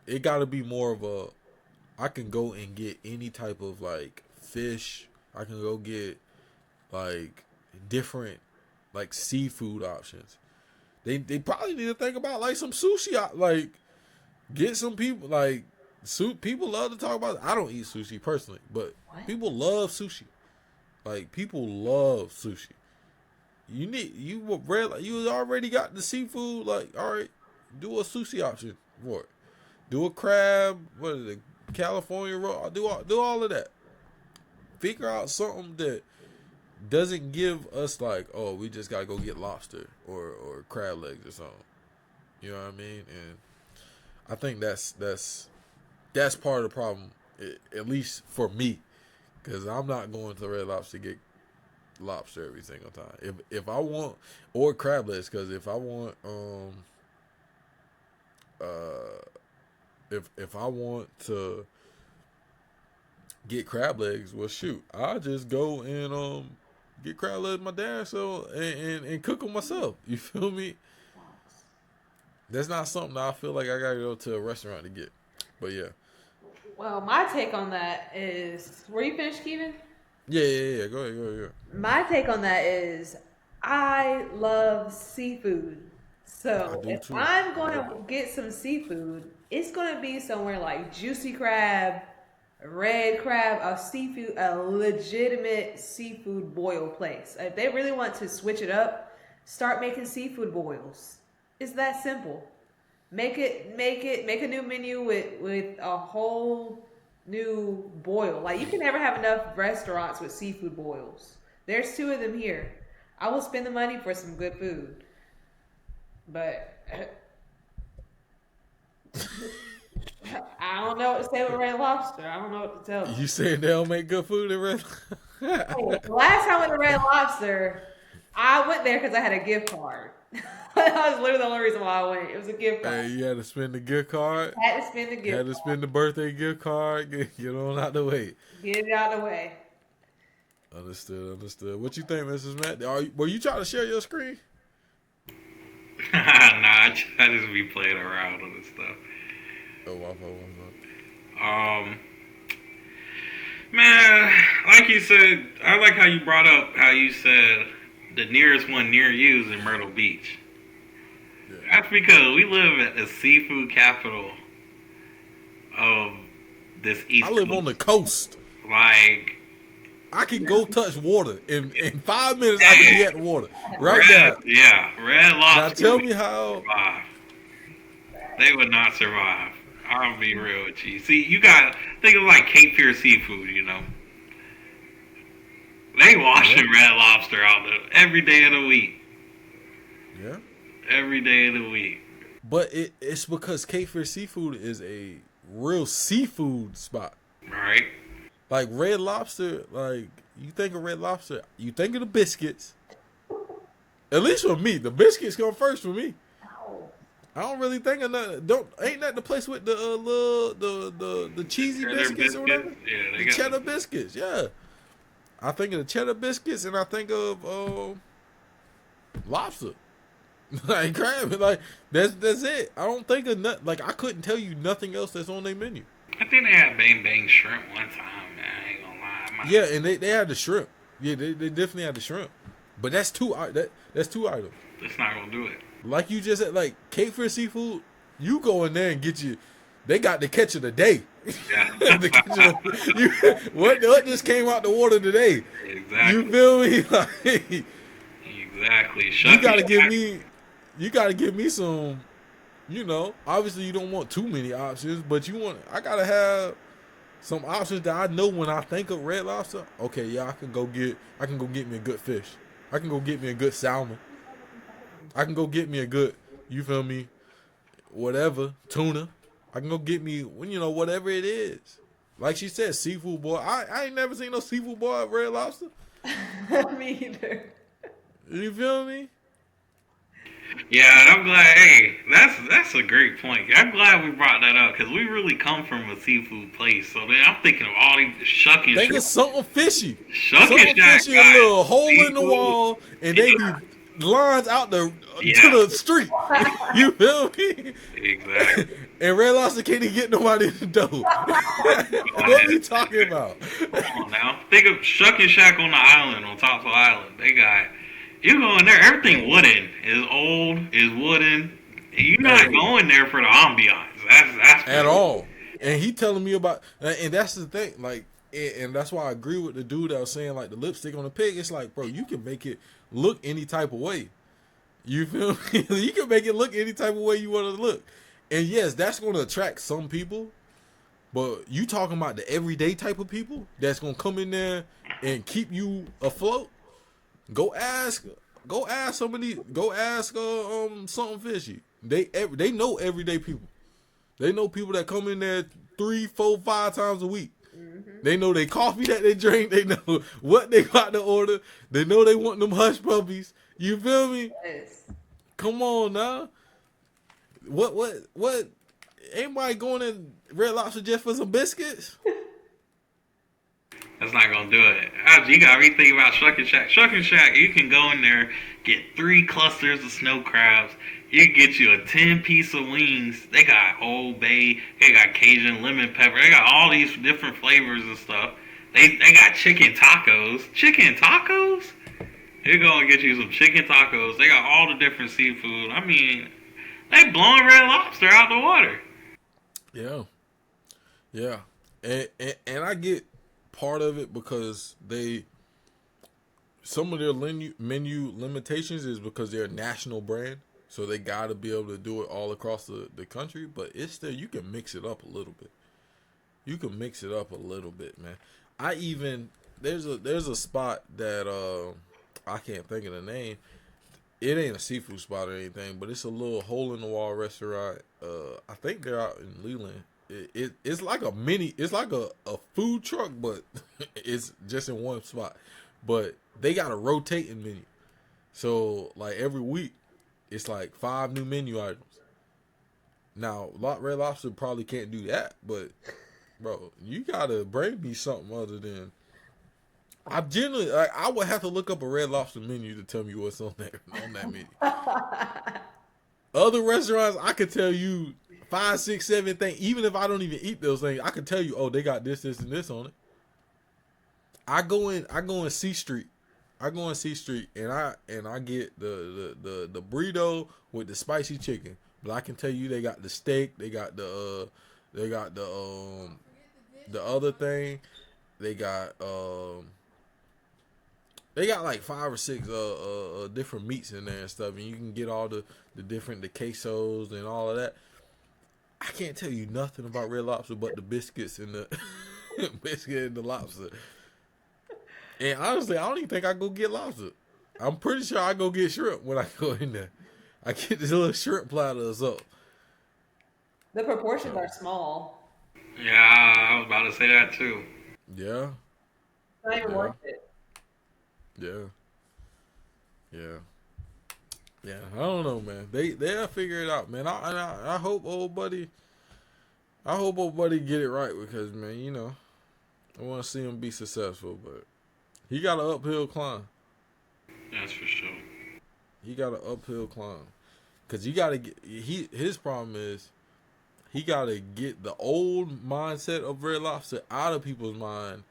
it gotta be more of a, I can go and get any type of like fish. I can go get like different like seafood options. They probably need to think about like some sushi. Like, get some people like people love to talk about it. I don't eat sushi personally, but people love sushi. Like, people love sushi. You already got the seafood. Like, all right, do a sushi option for it. Do a crab. What is it? California roll. Do all of that. Figure out something that doesn't give us like, oh, we just gotta go get lobster or crab legs or something. You know what I mean? And I think that's part of the problem, at least for me, because I'm not going to Red Lobster to get lobster every single time. If I want, or crab legs, because if I want if I want to get crab legs, well, shoot, I'll just go and get crab legs my damn self and cook them myself. You feel me? That's not something I feel like I gotta go to a restaurant to get. But yeah. Well, my take on that is, were you finished, Keevin? Yeah. Go ahead. My take on that is I love seafood. So if too. I'm going to get some seafood, it's going to be somewhere like Juicy Crab, Red Crab, a legitimate seafood boil place. If they really want to switch it up, start making seafood boils. It's that simple. Make a new menu with a whole new boil. Like you can never have enough restaurants with seafood boils. There's 2 of them here. I will spend the money for some good food. But I don't know what to say with Red Lobster. I don't know what to tell them. You saying they don't make good food at Red? Last time I went to Red Lobster, I went there because I had a gift card. That was literally the only reason why I went. It was a gift card. Hey, you had to spend the gift card. Had to spend the gift. Had to spend the birthday gift card. Get on out the way. Get it out of the way. Understood. What you think, Mrs. Matt? Were you trying to share your screen? Nah, I just be playing around on this stuff. Oh, my fault. Man, like you said, I like how you brought up how you said the nearest one near you is in Myrtle Beach. Yeah. That's because we live at the seafood capital of this East Coast. I live on the coast. Like, I can go touch water. In 5 minutes, I can be at the water. Now. Yeah, Red Lobster. Now tell me how. Survive. They would not survive. I'll be real with you. See, you got think of like Cape Fear Seafood, you know. They washing Red Lobster out every day of the week. Yeah. Every day of the week. But it's because Cape Fear Seafood is a real seafood spot. Right. Like Red Lobster, like you think of Red Lobster, you think of the biscuits. At least for me, the biscuits come first for me. I don't really think of nothing. Ain't that the place with the cheesy biscuits or whatever? Yeah, the cheddar biscuits. Yeah, I think of the cheddar biscuits and I think of lobster, like crab. Like that's it. I don't think of nothing. Like I couldn't tell you nothing else that's on their menu. I think they had bang bang shrimp one time, man. I ain't gonna lie. Yeah, and they had the shrimp. Yeah, they definitely had the shrimp. But that's two items. That's not gonna do it. Like you just said, like Cape Fear Seafood, you go in there and get you. They got the catch of the day. Yeah. What just came out the water today? Exactly. You feel me? Like, exactly. You gotta give me some. You know, obviously you don't want too many options, but I gotta have some options that I know when I think of Red Lobster. Okay, yeah, I can go get me a good fish. I can go get me a good salmon. I can go get me a good, you feel me, whatever, tuna. I can go get me, whatever it is. Like she said, seafood boy. I ain't never seen no seafood boy at Red Lobster. Me either. You feel me? Yeah, and I'm glad. Hey, that's a great point. I'm glad we brought that up because we really come from a seafood place. So then I'm thinking of all these shucking. Think of something fishy. Something fishy, a little hole in the wall, and they be lines out to the street. You feel me? Exactly. And Red Lobster can't even get nobody in the door. What are you talking about? Come on now. Think of Shuck and Shack on the island, on top of the island. They got, you go in there, everything wooden. Is old, is wooden. You're not going there for the ambiance. That's at all. And he telling me about, and that's the thing, like, and that's why I agree with the dude that was saying, like, the lipstick on the pig. It's like, bro, you can make it look any type of way. You feel me? You can make it look any type of way you want it to look. And yes, that's going to attract some people. But you talking about the everyday type of people that's going to come in there and keep you afloat? Go ask some of these. Go ask something fishy. They know everyday people. They know people that come in there 3, 4, 5 times a week. Mm-hmm. They know their coffee that they drink. They know what they got to order. They know they want them hush puppies. You feel me? Yes. Come on now. What? Anybody going in Red Lobster just for some biscuits? That's not gonna do it. You gotta rethink about Shuck and Shack. Shuck and Shack, you can go in there, get 3 clusters of snow crabs. You can get you a 10-piece of wings. They got Old Bay. They got Cajun lemon pepper. They got all these different flavors and stuff. They got chicken tacos. Chicken tacos? They're gonna get you some chicken tacos. They got all the different seafood. I mean, they blowing Red Lobster out the water. Yeah, yeah, and I get part of it because some of their menu limitations is because they're a national brand, so they got to be able to do it all across the country. But it's still, you can mix it up a little bit. You can mix it up a little bit, man. There's a spot that I can't think of the name. It ain't a seafood spot or anything, but it's a little hole in the wall restaurant. I think they're out in Leland. It's like a food truck, but it's just in one spot. But they got a rotating menu, so like every week, it's like 5 new menu items. Now, Red Lobster probably can't do that, but bro, you gotta bring me something other than. I would have to look up a Red Lobster menu to tell me what's on there on that menu. Other restaurants, I could tell you 5, 6, 7 things. Even if I don't even eat those things, I could tell you, oh, they got this, this, and this on it. I go in C Street. I go in C Street and I get the burrito with the spicy chicken. But I can tell you they got the steak, they got the other thing, they got like 5 or 6 different meats in there and stuff, and you can get all the quesos and all of that. I can't tell you nothing about Red Lobster but the biscuits and the biscuit and the lobster. And honestly, I don't even think I go get lobster. I'm pretty sure I go get shrimp when I go in there. I get this little shrimp platter or something. The proportions are small. Yeah, I was about to say that too. Yeah. It's not even worth it. Yeah. I don't know, man. They'll figure it out, man. I hope old buddy get it right because, man, you know, I want to see him be successful, but he got an uphill climb. That's for sure. He got an uphill climb because you got to get. His problem is he got to get the old mindset of Red Lobster out of people's mind,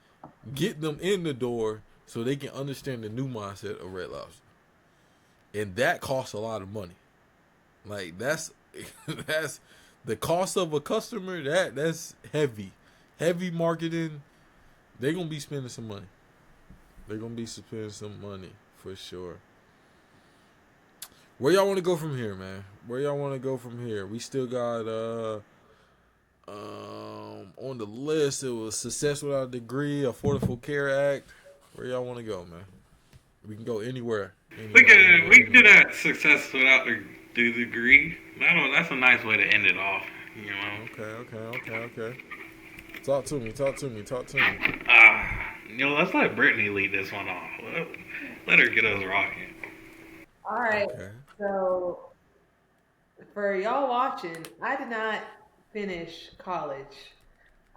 get them in the door so they can understand the new mindset of Red Lobster, and that costs a lot of money. Like that's the cost of a customer. That's heavy marketing. They're gonna be spending some money. They're going to be spending some money for sure. Where y'all want to go from here, man? Where y'all want to go from here? We still got on the list, it was Success Without a Degree, Affordable Care Act. Where y'all want to go, man? We can go anywhere. We can do that. Success Without the Degree. That's a nice way to end it off, you know? Okay. Talk to me. Let's let Britney lead this one off. Let her get us rocking. All right. Okay. So, for y'all watching, I did not finish college.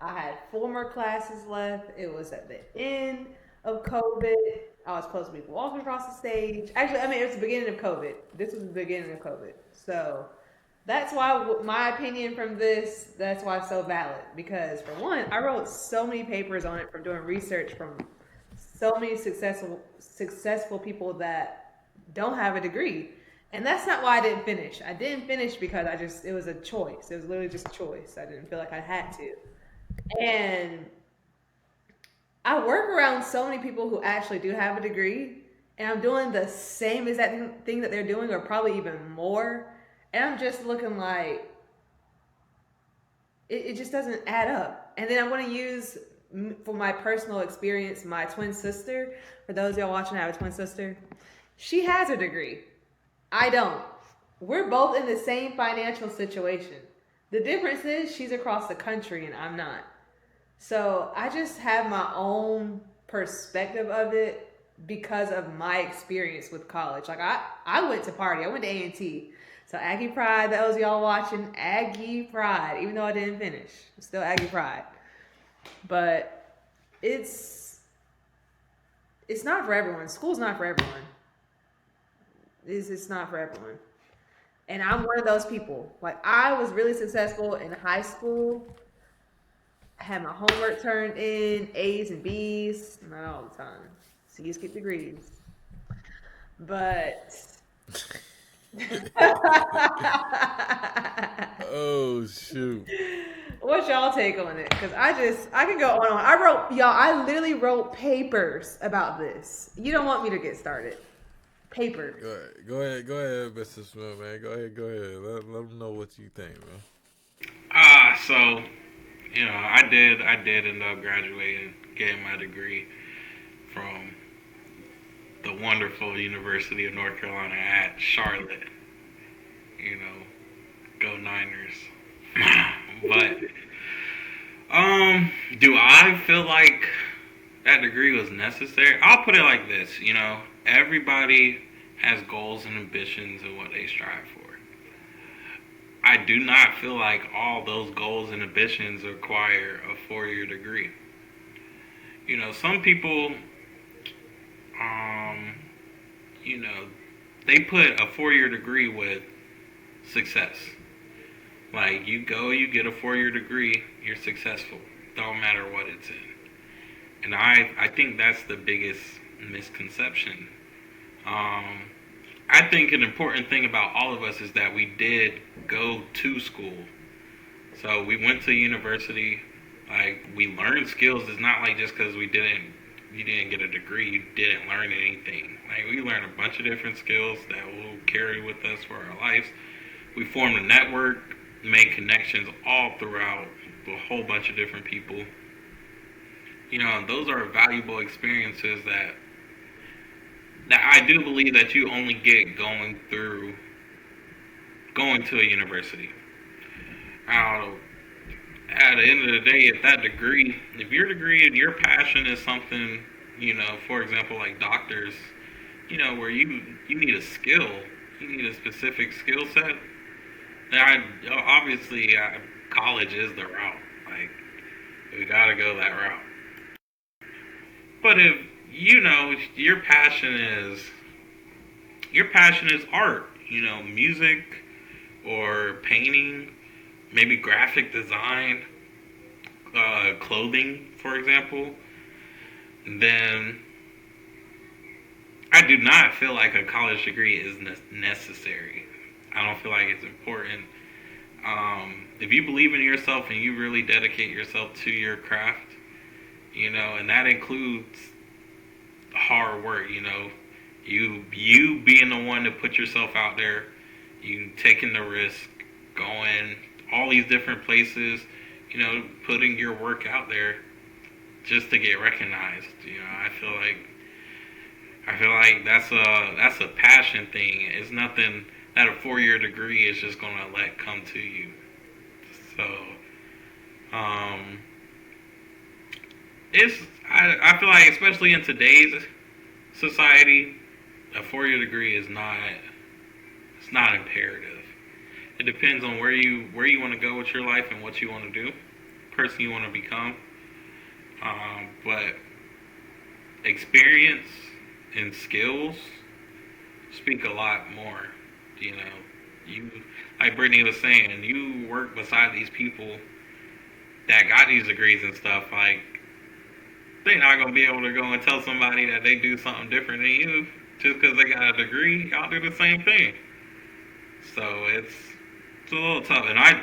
I had 4 more classes left. It was at the end of COVID. I was supposed to be walking across the stage. Actually, it was the beginning of COVID. This was the beginning of COVID. So, that's why my opinion from this, that's why it's so valid. Because for one, I wrote so many papers on it from doing research from so many successful people that don't have a degree. And that's not why I didn't finish. I didn't finish because it was a choice. It was literally just a choice. I didn't feel like I had to. And I work around so many people who actually do have a degree, and I'm doing the same exact thing that they're doing, or probably even more. And I'm just looking like, it just doesn't add up. And then I want to use, for my personal experience, my twin sister. For those of y'all watching, I have a twin sister. She has a degree. I don't. We're both in the same financial situation. The difference is she's across the country and I'm not. So I just have my own perspective of it because of my experience with college. Like I went to party. I went to A&T. So Aggie Pride, those of y'all watching, Aggie Pride. Even though I didn't finish, I'm still Aggie Pride. But it's not for everyone. School's not for everyone. It's not for everyone. And I'm one of those people. Like, I was really successful in high school. had my homework turned in, A's and B's, not all the time. C's get degrees. But oh shoot. What's y'all take on it? Because I can go on. I literally wrote papers about this. You don't want me to get started. Papers. Go ahead, Mr. Smith, man. Go ahead. Let them know what you think, man. So, I did end up graduating, getting my degree from the wonderful University of North Carolina at Charlotte. Go Niners. But, do I feel like that degree was necessary? I'll put it like this, everybody has goals and ambitions and what they strive for. I do not feel like all those goals and ambitions require a 4-year degree. Some people, they put a 4-year degree with success. Like, you get a 4-year degree, you're successful. Don't matter what it's in. And I think that's the biggest misconception. I think an important thing about all of us is that we did go to school. So we went to university. Like, we learned skills. It's not like just because you didn't get a degree, you didn't learn anything. Like, we learned a bunch of different skills that will carry with us for our lives. We formed a network, made connections all throughout a whole bunch of different people. Those are valuable experiences that I do believe that you only get going to a university. At the end of the day, if your degree and your passion is something, for example, like doctors, where you need a skill, you need a specific skill set, obviously college is the route. Like, we gotta go that route. But if your passion is art, music or painting, maybe graphic design, clothing, for example, then I do not feel like a college degree is necessary. I don't feel like it's important. If you believe in yourself and you really dedicate yourself to your craft, and that includes hard work, you being the one to put yourself out there, you taking the risk, going all these different places, putting your work out there just to get recognized. I feel like that's a passion thing. It's nothing that a 4-year degree is just gonna let come to you. So, I feel like, especially in today's society, a 4-year degree is not imperative. It depends on where you want to go with your life and what you want to do, person you want to become. But experience and skills speak a lot more. You, like Britney was saying, you work beside these people that got these degrees and stuff. Like, they're not gonna be able to go and tell somebody that they do something different than you just because they got a degree. Y'all do the same thing. So it's a little tough. And I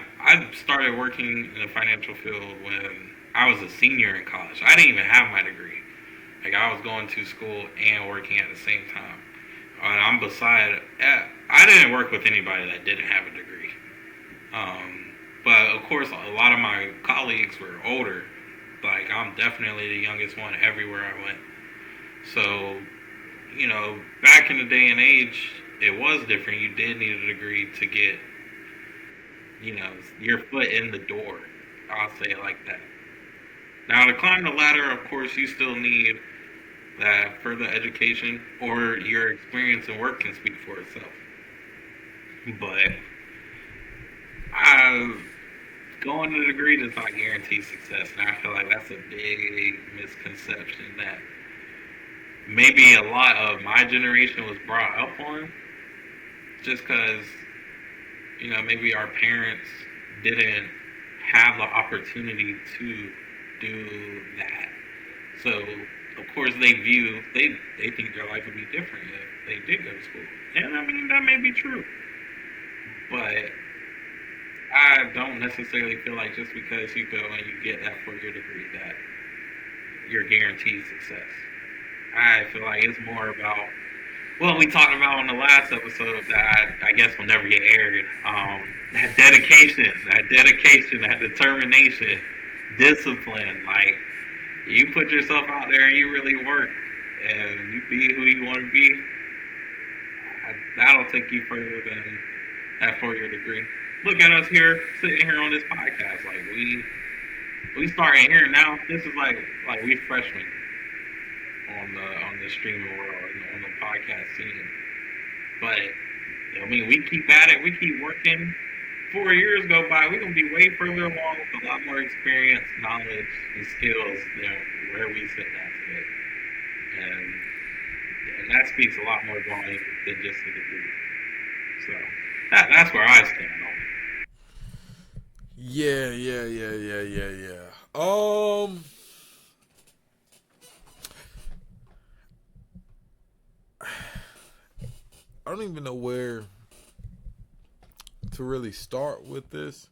started working in the financial field when I was a senior in college. I didn't even have my degree. Like, I was going to school and working at the same time. I didn't work with anybody that didn't have a degree. But of course, a lot of my colleagues were older. Like, I'm definitely the youngest one everywhere I went. So, back in the day and age, it was different. You did need a degree to get, your foot in the door. I'll say it like that. Now, to climb the ladder, of course, you still need that further education, or your experience and work can speak for itself. But going to the degree does not guarantee success, and I feel like that's a big misconception that maybe a lot of my generation was brought up on, just because maybe our parents didn't have the opportunity to do that. So, of course, they think their life would be different if they did go to school. And I mean, that may be true. But I don't necessarily feel like just because you go and you get that 4-year degree that you're guaranteed success. I feel like it's more about what we talked about on the last episode that I guess will never get aired. That dedication, that determination, discipline. Like, you put yourself out there and you really work and you be who you want to be, that'll take you further than that 4-year degree. Look at us here, sitting here on this podcast. Like, we starting here now. This is like we freshmen on the streaming world and on the podcast scene. But I mean, we keep at it. We keep working. 4 years go by, we're gonna be way further along with a lot more experience, knowledge, and skills than where we sit at today. And that speaks a lot more volume than just a degree. So that's where I stand on it. Yeah. I don't even know where to really start with this,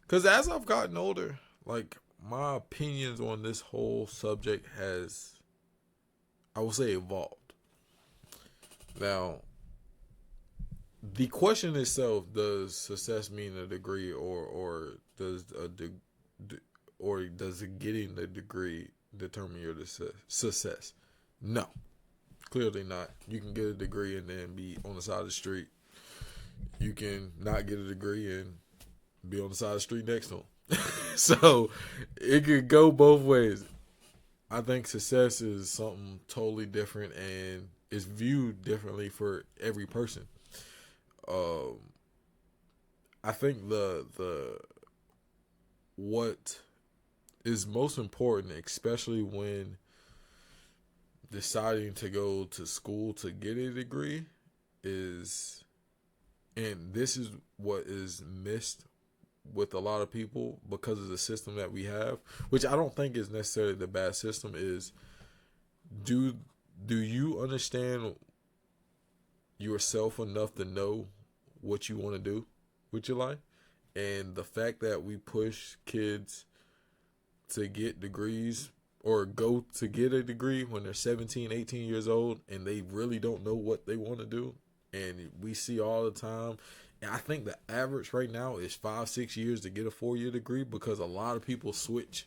because as I've gotten older, like, my opinions on this whole subject has, I will say, evolved. Now, the question itself, does success mean a degree, or does getting the degree determine your success? No, clearly not. You can get a degree and then be on the side of the street. You can not get a degree and be on the side of the street next to them. So it could go both ways. I think success is something totally different and is viewed differently for every person. I think the what is most important, especially when deciding to go to school to get a degree, is, and this is what is missed with a lot of people because of the system that we have, which I don't think is necessarily the bad system, is do you understand yourself enough to know what you want to do with your life? And the fact that we push kids to get degrees or go to get a degree when they're 17, 18 years old and they really don't know what they want to do. And we see all the time. And I think the average right now is 5-6 years to get a 4-year degree, because a lot of people switch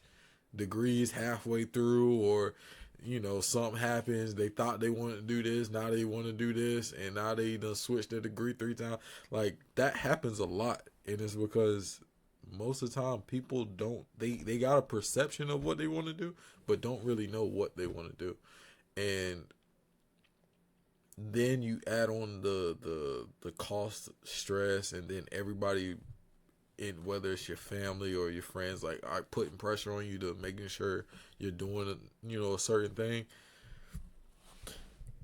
degrees halfway through, or, you know, something happens. They thought they wanted to do this. Now they want to do this. And now they done switched their degree 3 times. Like, that happens a lot. And it's because most of the time people don't, they got a perception of what they want to do, but don't really know what they want to do. And then you add on the cost, stress, and then everybody, in whether it's your family or your friends, like, are putting pressure on you to making sure you're doing, you know, a certain thing.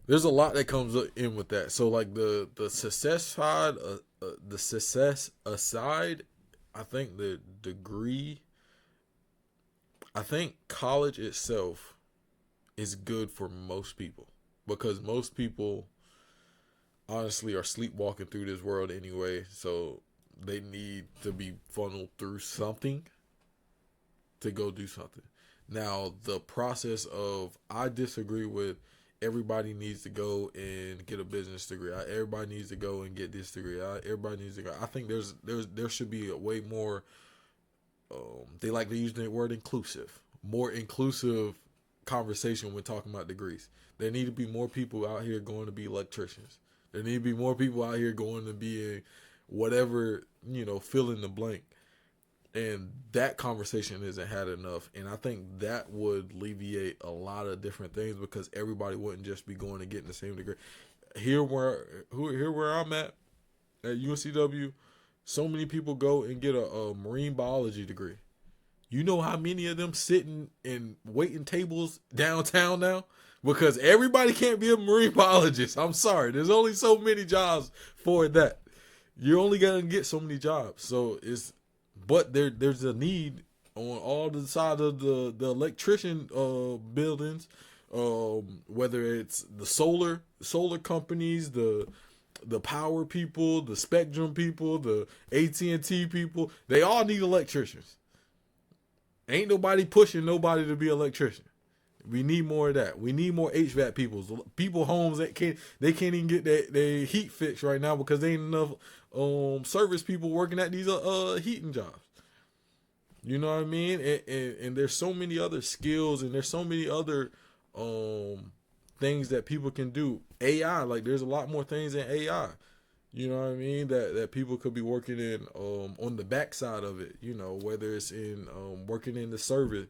There's a lot that comes in with that. So, like, the success side, the success aside, I think the degree, I think college itself is good for most people, because most people honestly are sleepwalking through this world anyway. So they need to be funneled through something to go do something. Now, the process of, I disagree with everybody needs to go and get a business degree. Everybody needs to go and get this degree. Everybody needs to go. I think there should be a way more, they like to use the word inclusive, more inclusive conversation when talking about degrees. There need to be more people out here going to be electricians. There need to be more people out here going to be whatever, you know, fill in the blank. And that conversation isn't had enough. And I think that would alleviate a lot of different things, because everybody wouldn't just be going and getting the same degree. Here where I'm at UNCW, so many people go and get a marine biology degree. You know how many of them sitting in waiting tables downtown now? Because everybody can't be a marine biologist. I'm sorry. There's only so many jobs for that. You're only going to get so many jobs. So but there's a need on all the side of the electrician buildings, whether it's the solar companies, the power people, the Spectrum people, the AT&T people, they all need electricians. Ain't nobody pushing nobody to be an electrician. We need more of that. We need more HVAC people homes that can't even get their heat fixed right now because there ain't enough service people working at these heating jobs. You know what I mean? And there's so many other skills and there's so many other things that people can do. AI, like there's a lot more things in AI. You know what I mean? That people could be working in on the backside of it. You know, whether it's in working in the server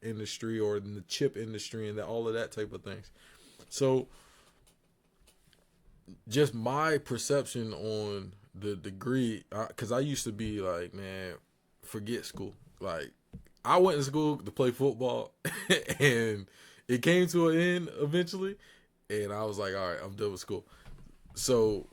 industry or in the chip industry and all of that type of things. So, just my perception on the degree, because I used to be like, man, forget school. Like, I went to school to play football, and it came to an end eventually, and I was like, all right, I'm done with school. So,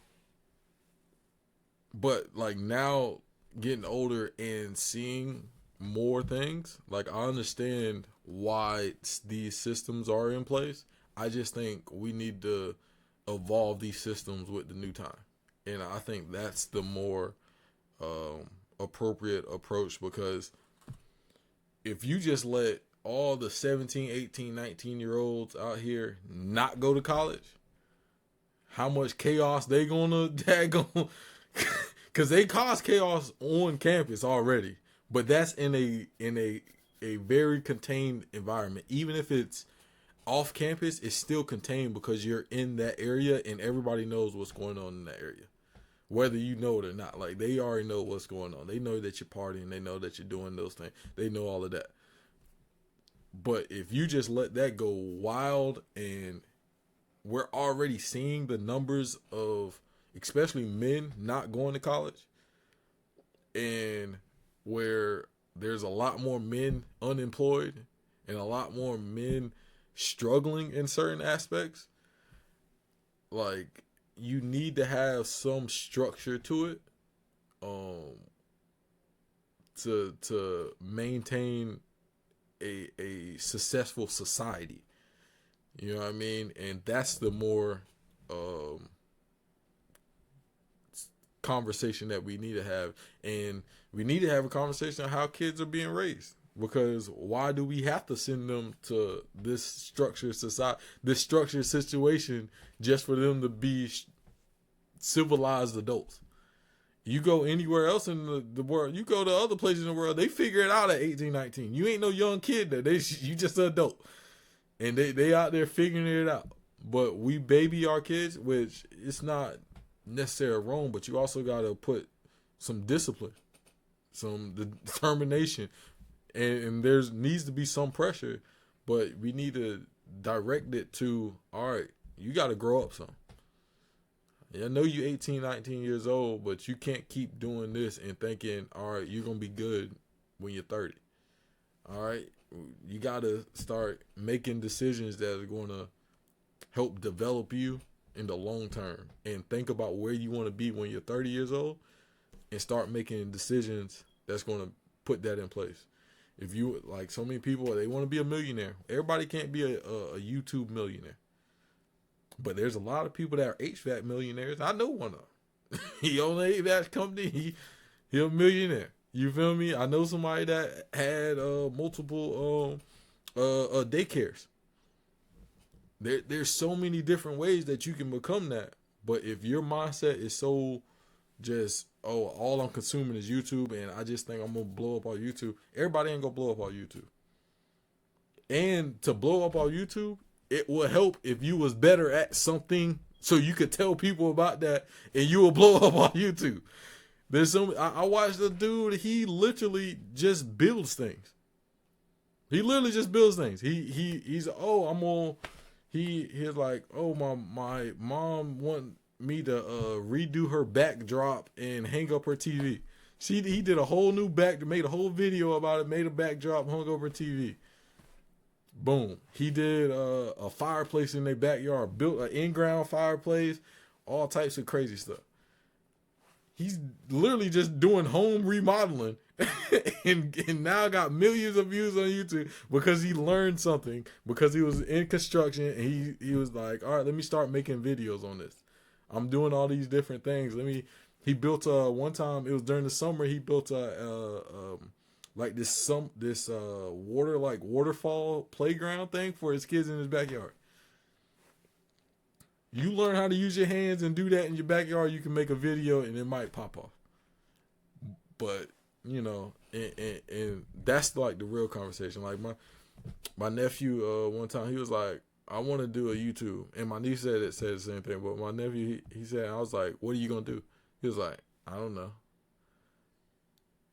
but like now getting older and seeing more things, like I understand why these systems are in place. I just think we need to evolve these systems with the new time. And I think that's the more appropriate approach, because if you just let all the 17, 18, 19-year-olds out here not go to college, how much chaos they gonna daggone, because they cause chaos on campus already, but that's in a very contained environment. Even if it's off campus, it's still contained because you're in that area and everybody knows what's going on in that area, whether you know it or not. Like, they already know what's going on. They know that you're partying. They know that you're doing those things. They know all of that. But if you just let that go wild, and we're already seeing the numbers of especially men not going to college, and where there's a lot more men unemployed and a lot more men struggling in certain aspects, like, you need to have some structure to it to maintain a successful society. You know what I mean? And that's the more conversation that we need to have. And we need to have a conversation on how kids are being raised. Because why do we have to send them to this structured society, this structured situation, just for them to be civilized adults? You go anywhere else in the world, you go to other places in the world, they figure it out at 18, 19. You ain't no young kid there. You just an adult. And they out there figuring it out. But we baby our kids, which it's not necessarily wrong, but you also got to put some discipline, some determination, and there's needs to be some pressure, but we need to direct it to, all right, you got to grow up some. I know you 18, 19 years old, but you can't keep doing this and thinking, all right, you're going to be good when you're 30. All right? You got to start making decisions that are going to help develop you in the long term, and think about where you want to be when you're 30 years old, and start making decisions that's going to put that in place. If you, like so many people, they want to be a millionaire. Everybody can't be a YouTube millionaire. But there's a lot of people that are HVAC millionaires. I know one of them. He owns an HVAC company. He a millionaire. You feel me? I know somebody that had multiple daycares. There's so many different ways that you can become that. But if your mindset is so just, oh, all I'm consuming is YouTube, and I just think I'm going to blow up on YouTube, everybody ain't going to blow up on YouTube. And to blow up on YouTube, it will help if you was better at something so you could tell people about that, and you will blow up on YouTube. There's I watched a dude, he literally just builds things. He literally just builds things. He's like, oh, my mom want me to redo her backdrop and hang up her TV. He did a whole new made a whole video about it, made a backdrop, hung up her TV. Boom. He did a fireplace in their backyard, built an in-ground fireplace, all types of crazy stuff. He's literally just doing home remodeling and now got millions of views on YouTube because he learned something, because he was in construction and he was like, all right, let me start making videos on this. I'm doing all these different things. He built one time, it was during the summer, he built like this waterfall playground thing for his kids in his backyard. You learn how to use your hands and do that in your backyard, you can make a video and it might pop off. But, you know, and that's like the real conversation. Like my nephew, one time he was like, I want to do a YouTube. And my niece said the same thing. But my nephew, he said, I was like, what are you going to do? He was like, I don't know.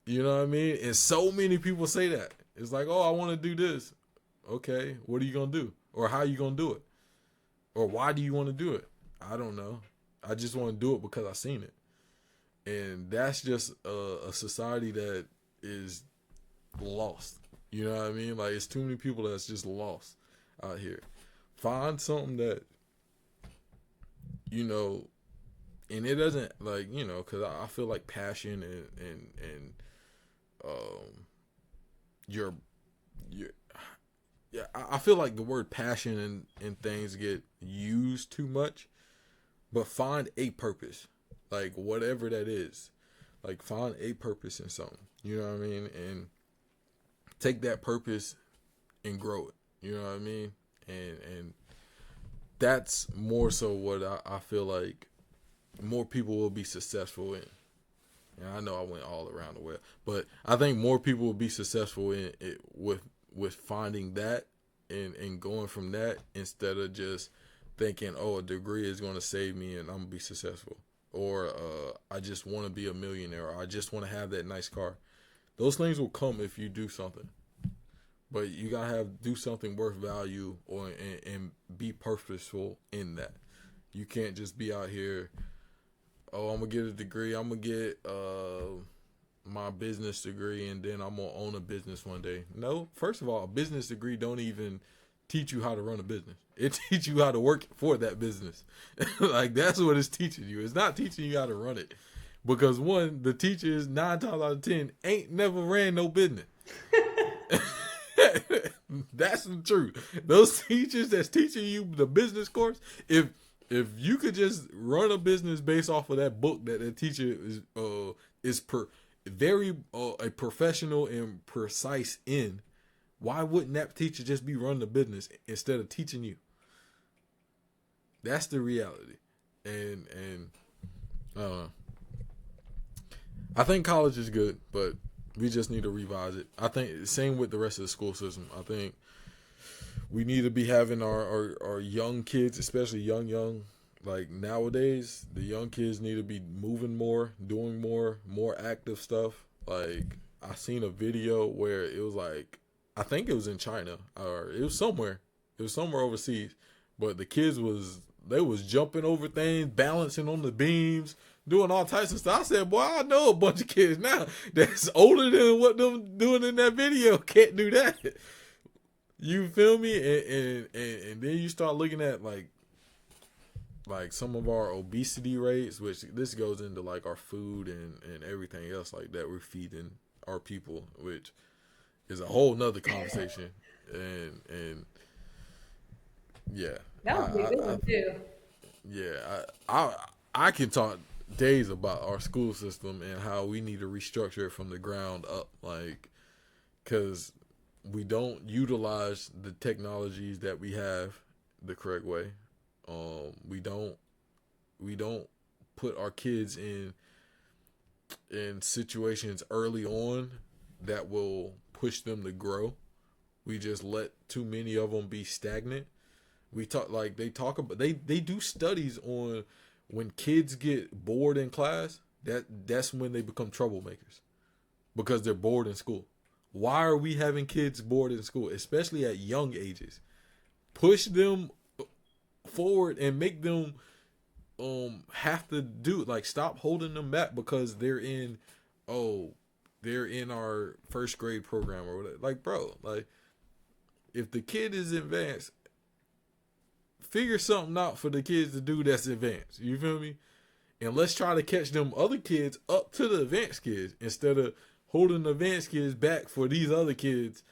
You know what I mean? And so many people say that. It's like, oh, I want to do this. Okay, what are you going to do? Or how are you going to do it? Or why do you want to do it? I don't know. I just want to do it because I seen it. And that's just a society that is lost. You know what I mean? Like, it's too many people that's just lost out here. Find something that, you know, and it doesn't, like, you know, because I feel like passion and I feel like the word passion and things get used too much, but find a purpose, like whatever that is, like find a purpose in something, you know what I mean? And take that purpose and grow it, you know what I mean? And that's more so what I feel like more people will be successful in. And I know I went all around the world, but I think more people will be successful in it with finding that and going from that, instead of just thinking, oh, a degree is going to save me and I'm going to be successful. Or I just want to be a millionaire. Or I just want to have that nice car. Those things will come if you do something. But you got to do something worth value and be purposeful in that. You can't just be out here, oh, I'm going to get a degree. I'm going to get my business degree and then I'm going to own a business one day. No, first of all, a business degree don't even teach you how to run a business. It teaches you how to work for that business. Like, that's what it's teaching you. It's not teaching you how to run it. Because one, the teachers 9 times out of 10 ain't never ran no business. That's the truth. Those teachers that's teaching you the business course, if you could just run a business based off of that book that the teacher is very a professional and precise in, why wouldn't that teacher just be running the business instead of teaching you? That's the reality. And I think college is good, but we just need to revise it. I think same with the rest of the school system. I think we need to be having our young kids, especially young, like nowadays, the young kids need to be moving more, doing more active stuff. Like, I seen a video where it was like, I think it was in China or it was somewhere overseas, but the kids was jumping over things, balancing on the beams, doing all types of stuff. I said, boy, I know a bunch of kids now that's older than what them doing in that video can't do that. You feel me? And then you start looking at like some of our obesity rates, which this goes into like our food and everything else like that we're feeding our people, which is a whole nother conversation. And yeah. That was a big one too. Yeah, I can talk days about our school system and how we need to restructure it from the ground up, like, because we don't utilize the technologies that we have the correct way. We don't put our kids in situations early on that will push them to grow. We just let too many of them be stagnant. They do studies on when kids get bored in class, that's when they become troublemakers, because they're bored in school. Why are we having kids bored in school, especially at young ages? Push them forward and make them have to do, like, stop holding them back because they're in our first grade program or whatever. Like, bro, like, if the kid is advanced, figure something out for the kids to do that's advanced. You feel me? And let's try to catch them other kids up to the advanced kids instead of holding the advanced kids back for these other kids.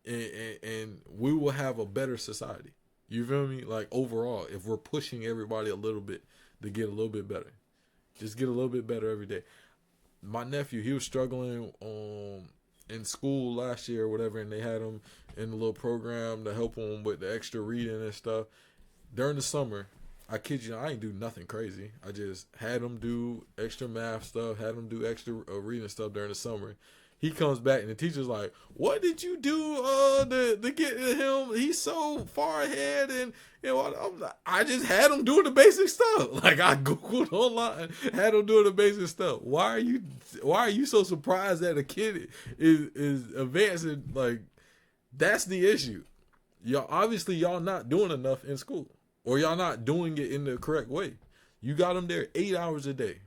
And we will have a better society. You feel me? Like overall, if we're pushing everybody a little bit to get a little bit better. Just get a little bit better every day. My nephew, he was struggling in school last year or whatever, and they had him in a little program to help him with the extra reading and stuff. During the summer, I kid you not, I ain't do nothing crazy. I just had him do extra math stuff, had him do extra reading stuff during the summer. He comes back and the teacher's like, "What did you do to get him? He's so far ahead." And I'm like, I just had him doing the basic stuff. Like I googled online, had him doing the basic stuff. Why are you so surprised that a kid is advancing? Like that's the issue. Y'all not doing enough in school, or y'all not doing it in the correct way. You got them there 8 hours a day.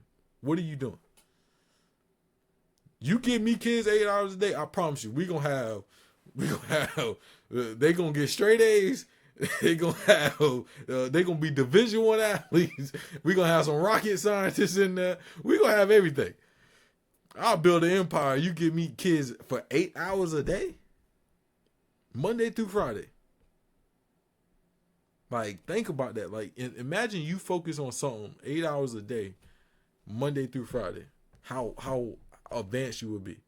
What are you doing? You give me kids 8 hours a day, I promise you, they gonna get straight A's. They gonna be Division I athletes. We gonna have some rocket scientists in there. We gonna have everything. I'll build an empire. You give me kids for 8 hours a day, Monday through Friday. Like, think about that. Like, imagine you focus on something 8 hours a day, Monday through Friday. How advanced you would be.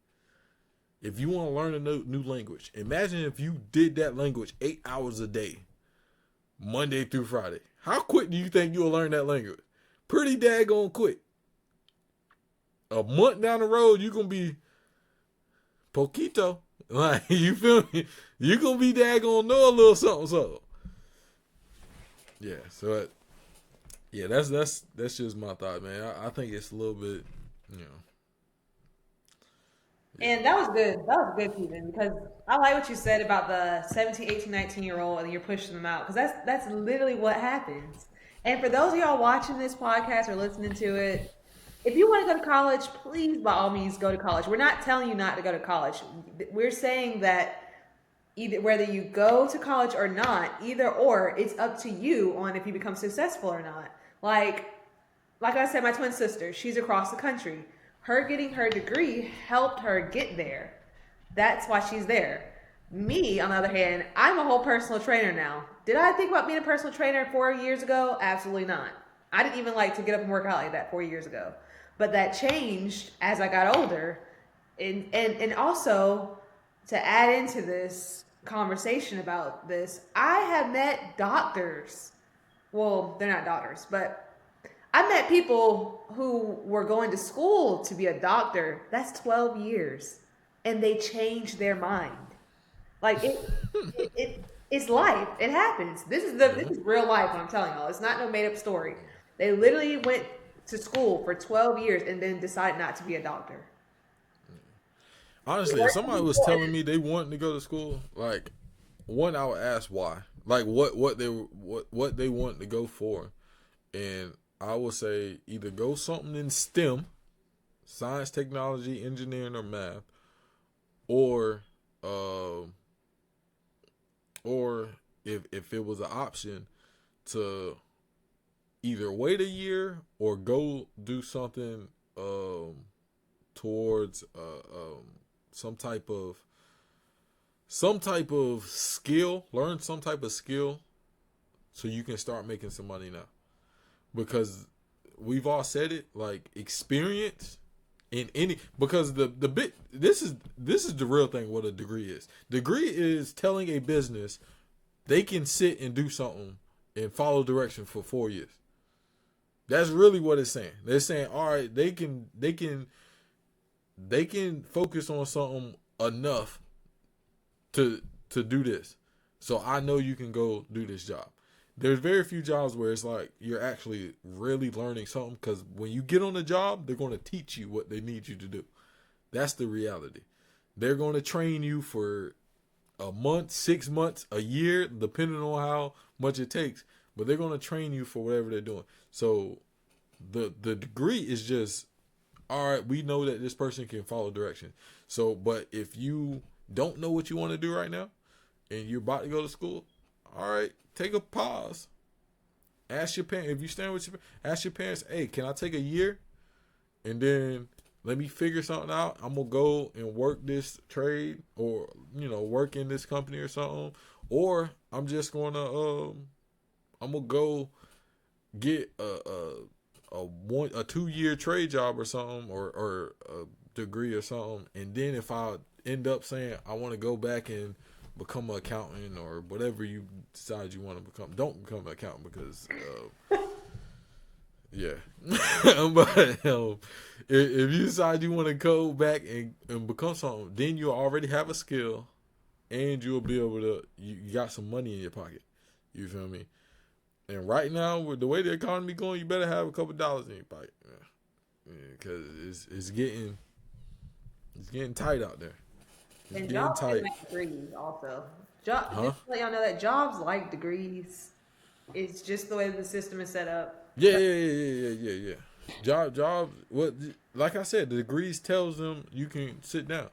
If you want to learn a new language, imagine if you did that language 8 hours a day, Monday through Friday. How quick do you think you'll learn that language? Pretty daggone quick. A month down the road, you're going to be poquito. Like, you feel me? You're going to be daggone know a little something. Yeah, so that's just my thought, man. I think it's a little bit, And that was good. That was good, Keevin, because I like what you said about the 17, 18, 19-year-old and you're pushing them out, because that's literally what happens. And for those of y'all watching this podcast or listening to it, if you want to go to college, please, by all means, go to college. We're not telling you not to go to college. We're saying that either whether you go to college or not, either or, it's up to you on if you become successful or not. Like I said, my twin sister, she's across the country. Her getting her degree helped her get there. That's why she's there. Me, on the other hand, I'm a whole personal trainer now. Did I think about being a personal trainer 4 years ago? Absolutely not. I didn't even like to get up and work out like that 4 years ago. But that changed as I got older. And also, to add into this conversation about this, I have met doctors. Well, they're not doctors, but I met people who were going to school to be a doctor. That's 12 years. And they changed their mind. Like, it's life. It happens. This is real life, I'm telling y'all. It's not no made-up story. They literally went to school for 12 years and then decided not to be a doctor. Honestly, if somebody was telling me they wanted to go to school, like, one, I would ask why. Like, what they want to go for. And I would say either go something in STEM, science, technology, engineering, or math, or if it was an option to either wait a year or go do something towards some type of skill, learn some type of skill so you can start making some money now. Because we've all said it, like experience in any, because this is the real thing what a degree is. Degree is telling a business they can sit and do something and follow direction for 4 years. That's really what it's saying. They're saying, all right, they can focus on something enough to do this. So I know you can go do this job. There's very few jobs where it's like you're actually really learning something, because when you get on the job, they're going to teach you what they need you to do. That's the reality. They're going to train you for a month, 6 months, a year, depending on how much it takes. But they're going to train you for whatever they're doing. So the degree is just, all right, we know that this person can follow direction. So, but if you don't know what you want to do right now and you're about to go to school, all right, take a pause. Ask your parents, if you stand with ask your parents, hey, can I take a year and then let me figure something out? I'm going to go and work this trade or, work in this company or something. Or I'm just going to, I'm going to go get a 2-year trade job or something or a degree or something. And then if I end up saying I want to go back and become an accountant or whatever you decide you want to become, don't become an accountant because yeah. But if you decide you want to go back and become something, then you already have a skill and you'll be able to, you got some money in your pocket. You feel me? And right now, with the way the economy going, you better have a couple dollars in your pocket. Because it's getting tight out there. It's and getting jobs tight. like degrees also. Just to let y'all know that jobs like degrees. It's just the way the system is set up. Yeah. Job. What? Like I said, the degrees tells them you can sit down.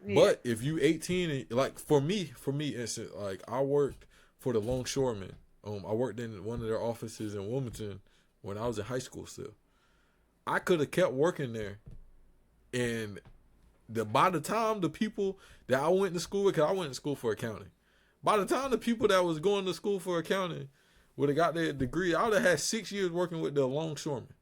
Yeah. But if you 18, and, like for me, instant, like I worked for the longshoremen. I worked in one of their offices in Wilmington when I was in high school still. I could have kept working there. And by the time the people that I went to school with, because I went to school for accounting. By the time the people that was going to school for accounting would have got their degree, I would have had 6 years working with the longshoremen.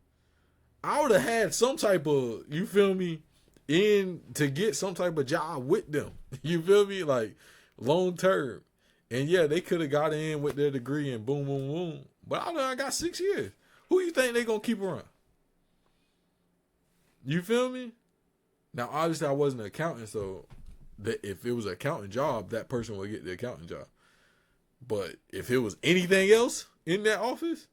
I would have had some type of, you feel me, to get some type of job with them. You feel me? Like long term. And yeah, they could have got in with their degree and boom, boom, boom. But I got 6 years. Who you think they gonna keep around? You feel me? Now, obviously, I wasn't an accountant, so if it was an accountant job, that person would get the accountant job. But if it was anything else in that office,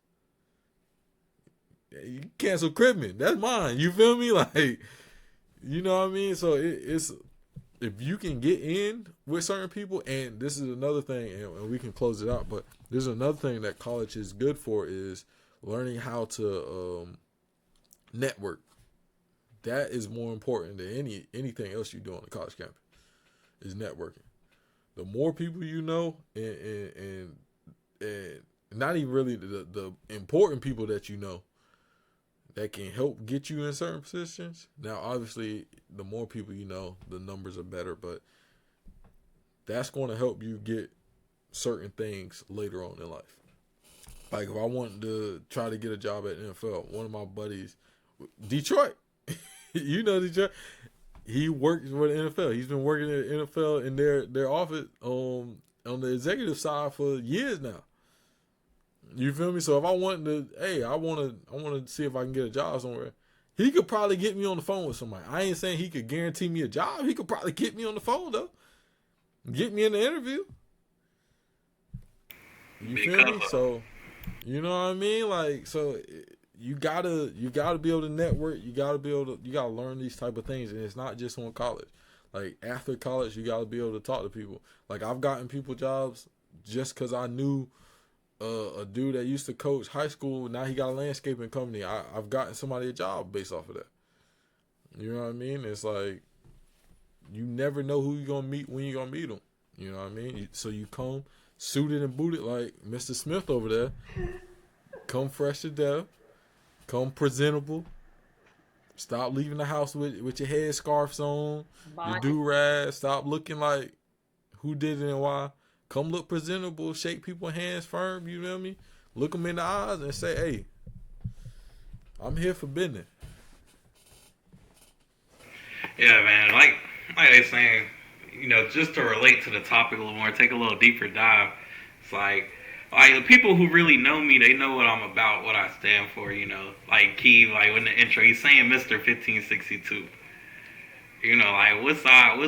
you cancel cribman. That's mine. You feel me? Like, you know what I mean? So it's if you can get in with certain people, and this is another thing, and we can close it out, but there's another thing that college is good for is learning how to network. That is more important than anything else you do on the college campus is networking. The more people you know, and not even really the important people that you know that can help get you in certain positions. Now, obviously, the more people you know, the numbers are better, but that's going to help you get certain things later on in life. Like if I wanted to try to get a job at NFL, one of my buddies, Detroit, you know Detroit, he works for the NFL. He's been working at the NFL in their office on the executive side for years now. You feel me? So if I wanted to, hey, I want to see if I can get a job somewhere, he could probably get me on the phone with somebody. I ain't saying he could guarantee me a job. He could probably get me on the phone though, get me in the interview. You feel me? So, you know what I mean? Like, so you gotta be able to network. You gotta learn these type of things, and it's not just on college. Like after college, you gotta be able to talk to people. Like I've gotten people jobs just because I knew a dude that used to coach high school. Now he got a landscaping company. I've gotten somebody a job based off of that. You know what I mean? It's like you never know who you're gonna meet when you're gonna meet them. You know what I mean? So you come suited and booted like Mr.Smith over there. Come fresh to death. Come presentable. Stop leaving the house with your head scarves on, your do-rag. Stop looking like who did it and why. Come look presentable. Shake people's hands firm. You know what I mean? Look them in the eyes and say, hey, I'm here for business. Yeah, man. Like they're saying, just to relate to the topic a little more, take a little deeper dive. It's like the people who really know me, they know what I'm about, what I stand for, Like Keevin, like in the intro, he's saying Mr. 1562. Like what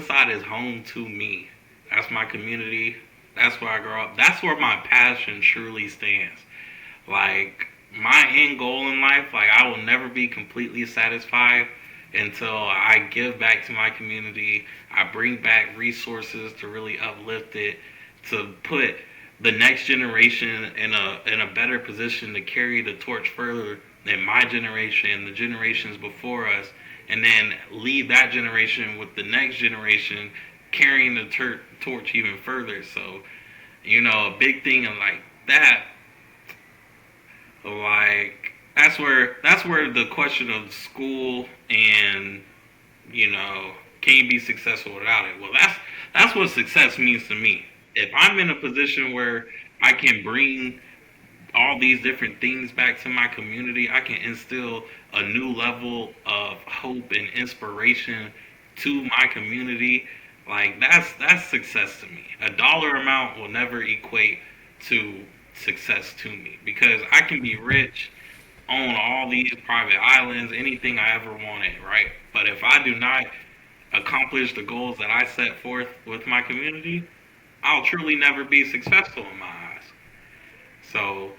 side is home to me? That's my community. That's where I grew up. That's where my passion truly stands. Like my end goal in life, like I will never be completely satisfied until I give back to my community. I bring back resources to really uplift it, to put the next generation in a better position to carry the torch further than my generation, the generations before us, and then lead that generation with the next generation carrying the torch even further. So, a big thing like that, Like that's where the question of school and, you know, can you be successful without it? Well, that's what success means to me. If I'm in a position where I can bring all these different things back to my community, I can instill a new level of hope and inspiration to my community. Like that's success to me. A dollar amount will never equate to success to me because I can be rich, own all these private islands, anything I ever wanted, right? But if I do not accomplish the goals that I set forth with my community, I'll truly never be successful in my eyes. So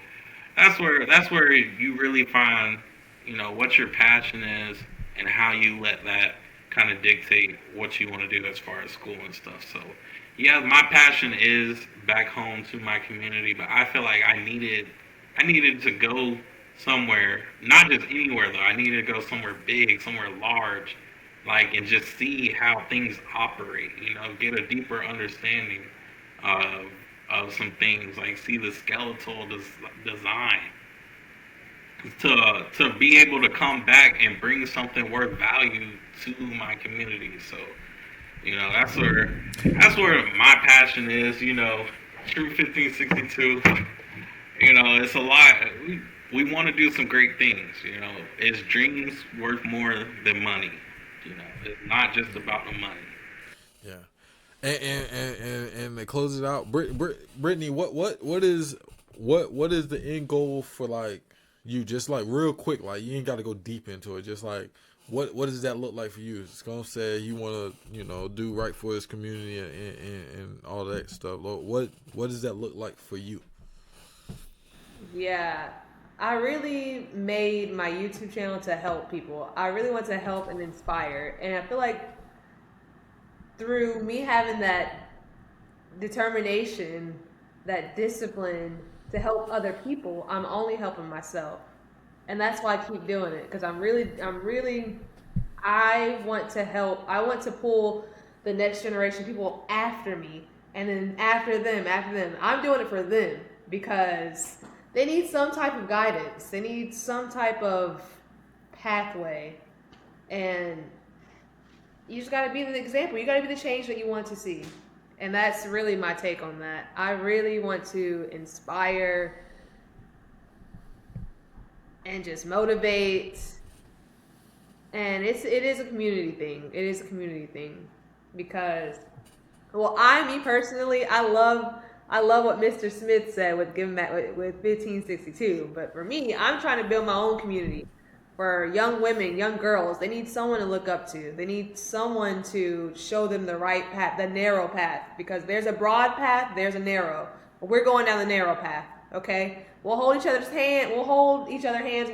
that's where you really find, you know, what your passion is and how you let that kind of dictate what you want to do as far as school and stuff. So yeah, my passion is back home to my community, but I feel like I needed to go somewhere, not just anywhere though. I needed to go somewhere big, somewhere large, like, and just see how things operate. You know, get a deeper understanding of some things, like see the skeletal design to be able to come back and bring something worth value to my community. So, you know, that's where my passion is. You know, True 1562. You know, it's a lot. We want to do some great things. You know, it's dreams worth more than money. You know, it's not just about the money. Yeah. And to close it out, Brittany, what is the end goal for, like, you? Just like real quick, like you ain't got to go deep into it. Just like what does that look like for you? Scum said you want to, you know, do right for his community and all that stuff. What does that look like for you? Yeah, I really made my YouTube channel to help people. I really want to help and inspire, and I feel like through me having that determination, that discipline to help other people, I'm only helping myself. And that's why I keep doing it, because I want to help. I want to pull the next generation, people after me, and then after them. I'm doing it for them because they need some type of guidance. They need some type of pathway. And you just got to be the example. You got to be the change that you want to see. And that's really my take on that. I really want to inspire and just motivate. And it is a community thing. It is a community thing because, well, me personally, I love what Mr.Smith said with 1562. But for me, I'm trying to build my own community. For young women, young girls, they need someone to look up to. They need someone to show them the right path, the narrow path. Because there's a broad path, there's a narrow. But we're going down the narrow path, okay? We'll hold each other's hands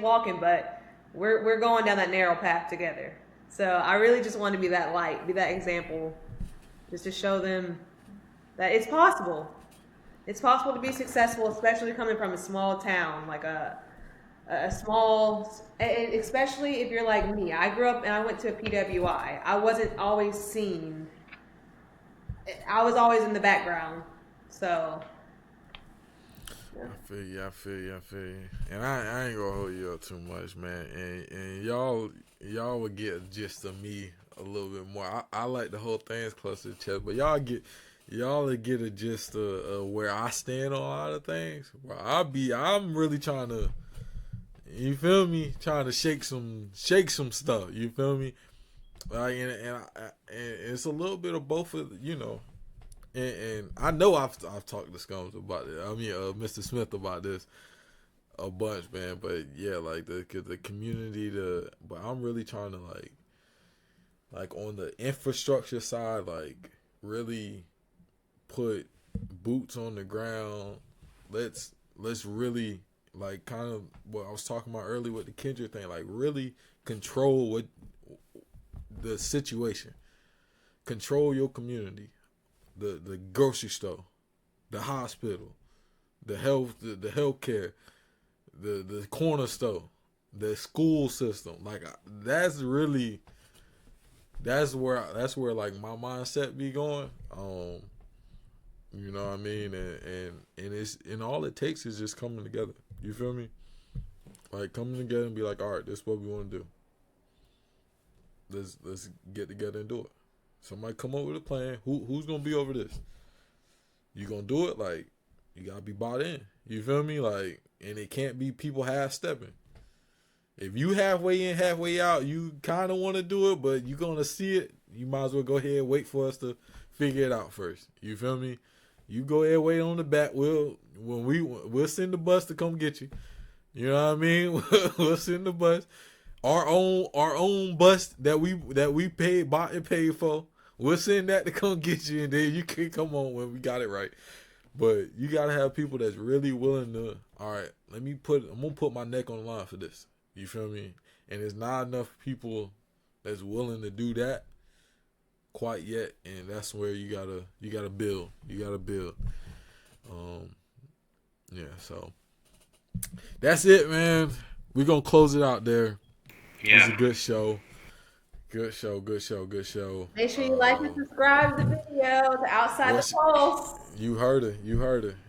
walking, but we're going down that narrow path together. So I really just want to be that light, be that example, just to show them that it's possible. It's possible to be successful, especially coming from a small town, like a small, and especially if you're like me. I grew up and I went to a PWI. I wasn't always seen. I was always in the background. So yeah. I feel you. And I ain't gonna hold you up too much, man. And y'all would get a gist of me a little bit more. I like the whole thing's close to the chest, but y'all would get a gist of where I stand on a lot of things. Well, I'm really trying to, you feel me? Trying to shake some stuff. You feel me? Like, and it's a little bit of both of, you know. And I know I've talked to Scums about it. I mean, Mr. Smith about this a bunch, man. But yeah, like the community, but I'm really trying to like on the infrastructure side, like really put boots on the ground. Let's really, like, kind of what I was talking about earlier with the Kendrick thing, like really control what the situation, control your community, the grocery store, the hospital, the healthcare, the corner store, the school system. Like that's where like my mindset be going. You know what I mean? And it's, and all it takes is just coming together. You feel me? Like, coming together and be like, all right, this is what we want to do. Let's get together and do it. Somebody come up with a plan. Who's gonna be over this? You gonna do it? Like, you gotta be bought in. You feel me? Like, and it can't be people half stepping. If you halfway in, halfway out, you kind of want to do it, but you gonna see it. You might as well go ahead and wait for us to figure it out first. You feel me? You go ahead and wait on the back. We'll send the bus to come get you. You know what I mean? We'll send the bus. Our own bus that we bought and paid for. We'll send that to come get you, and then you can come on when we got it right. But you gotta have people that's really willing to. All right, I'm gonna put my neck on the line for this. You feel me? And there's not enough people that's willing to do that quite yet, and that's where you gotta build. You gotta build. Yeah. So that's it, man. We're gonna close it out there. Yeah. It's a good show. Good show. Make sure you like and subscribe to the video to Outside the Pulse. You heard it.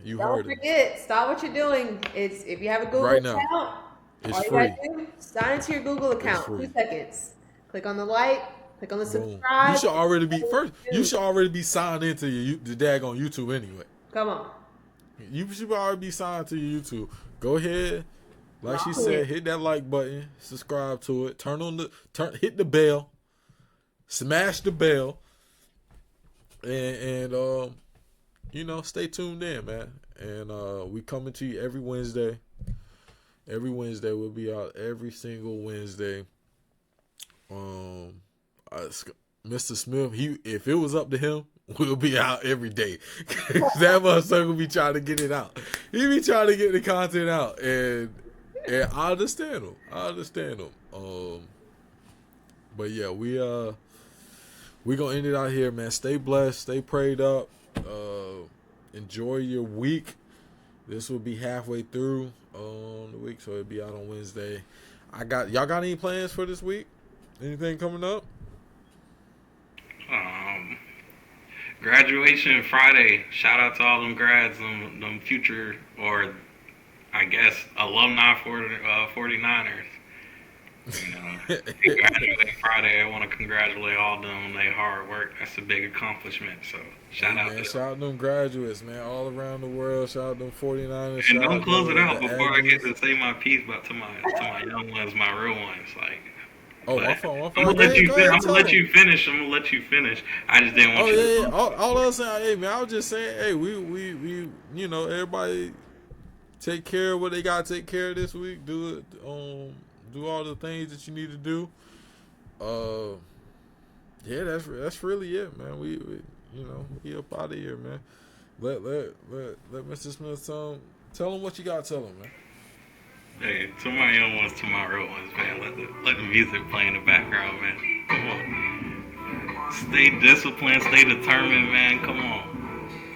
Don't forget, stop what you're doing. It's if you have a Google account, all you gotta do, sign into your Google account. 2 seconds. Click on the like. Click on the subscribe. You should already be You should already be signed into the daggone YouTube anyway. Come on. You should already be signed to your YouTube. Go ahead. Like she said, hit that like button, subscribe to it, hit the bell, smash the bell, and stay tuned in, man. And we coming to you every Wednesday. Every Wednesday we'll be out every single Wednesday. Mr. Smith, if it was up to him, we'll be out every day. That motherfucker will be trying to get it out. He be trying to get the content out, and I understand him. But yeah, we gonna end it out here, man. Stay blessed, stay prayed up. Enjoy your week. This will be halfway through the week, so it'll be out on Wednesday. Y'all got any plans for this week? Anything coming up? Graduation Friday. Shout out to all them grads, them future, or I guess alumni for the 49ers. Graduate Friday. I want to congratulate all of them on their hard work. That's a big accomplishment. So shout out to them. Shout out them graduates, man, all around the world. Shout out them 49ers. And don't close it out before I get to say my piece, but to my young ones, my real ones, like. My phone. I'm gonna let you finish. I just didn't want you. Yeah. All I was saying, hey man, I was just saying, hey, we everybody take care of what they gotta take care of this week. Do it. Do all the things that you need to do. Yeah, that's really it, man. We up out of here, man. Let Mr. Smith tell him what you gotta tell him, man. Hey, to my young ones, to my real ones, man. Let the music play in the background, man. Come on. Stay disciplined, stay determined, man. Come on.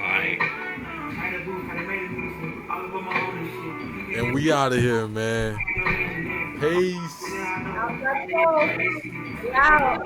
Like. And we out of here, man. Peace. Out.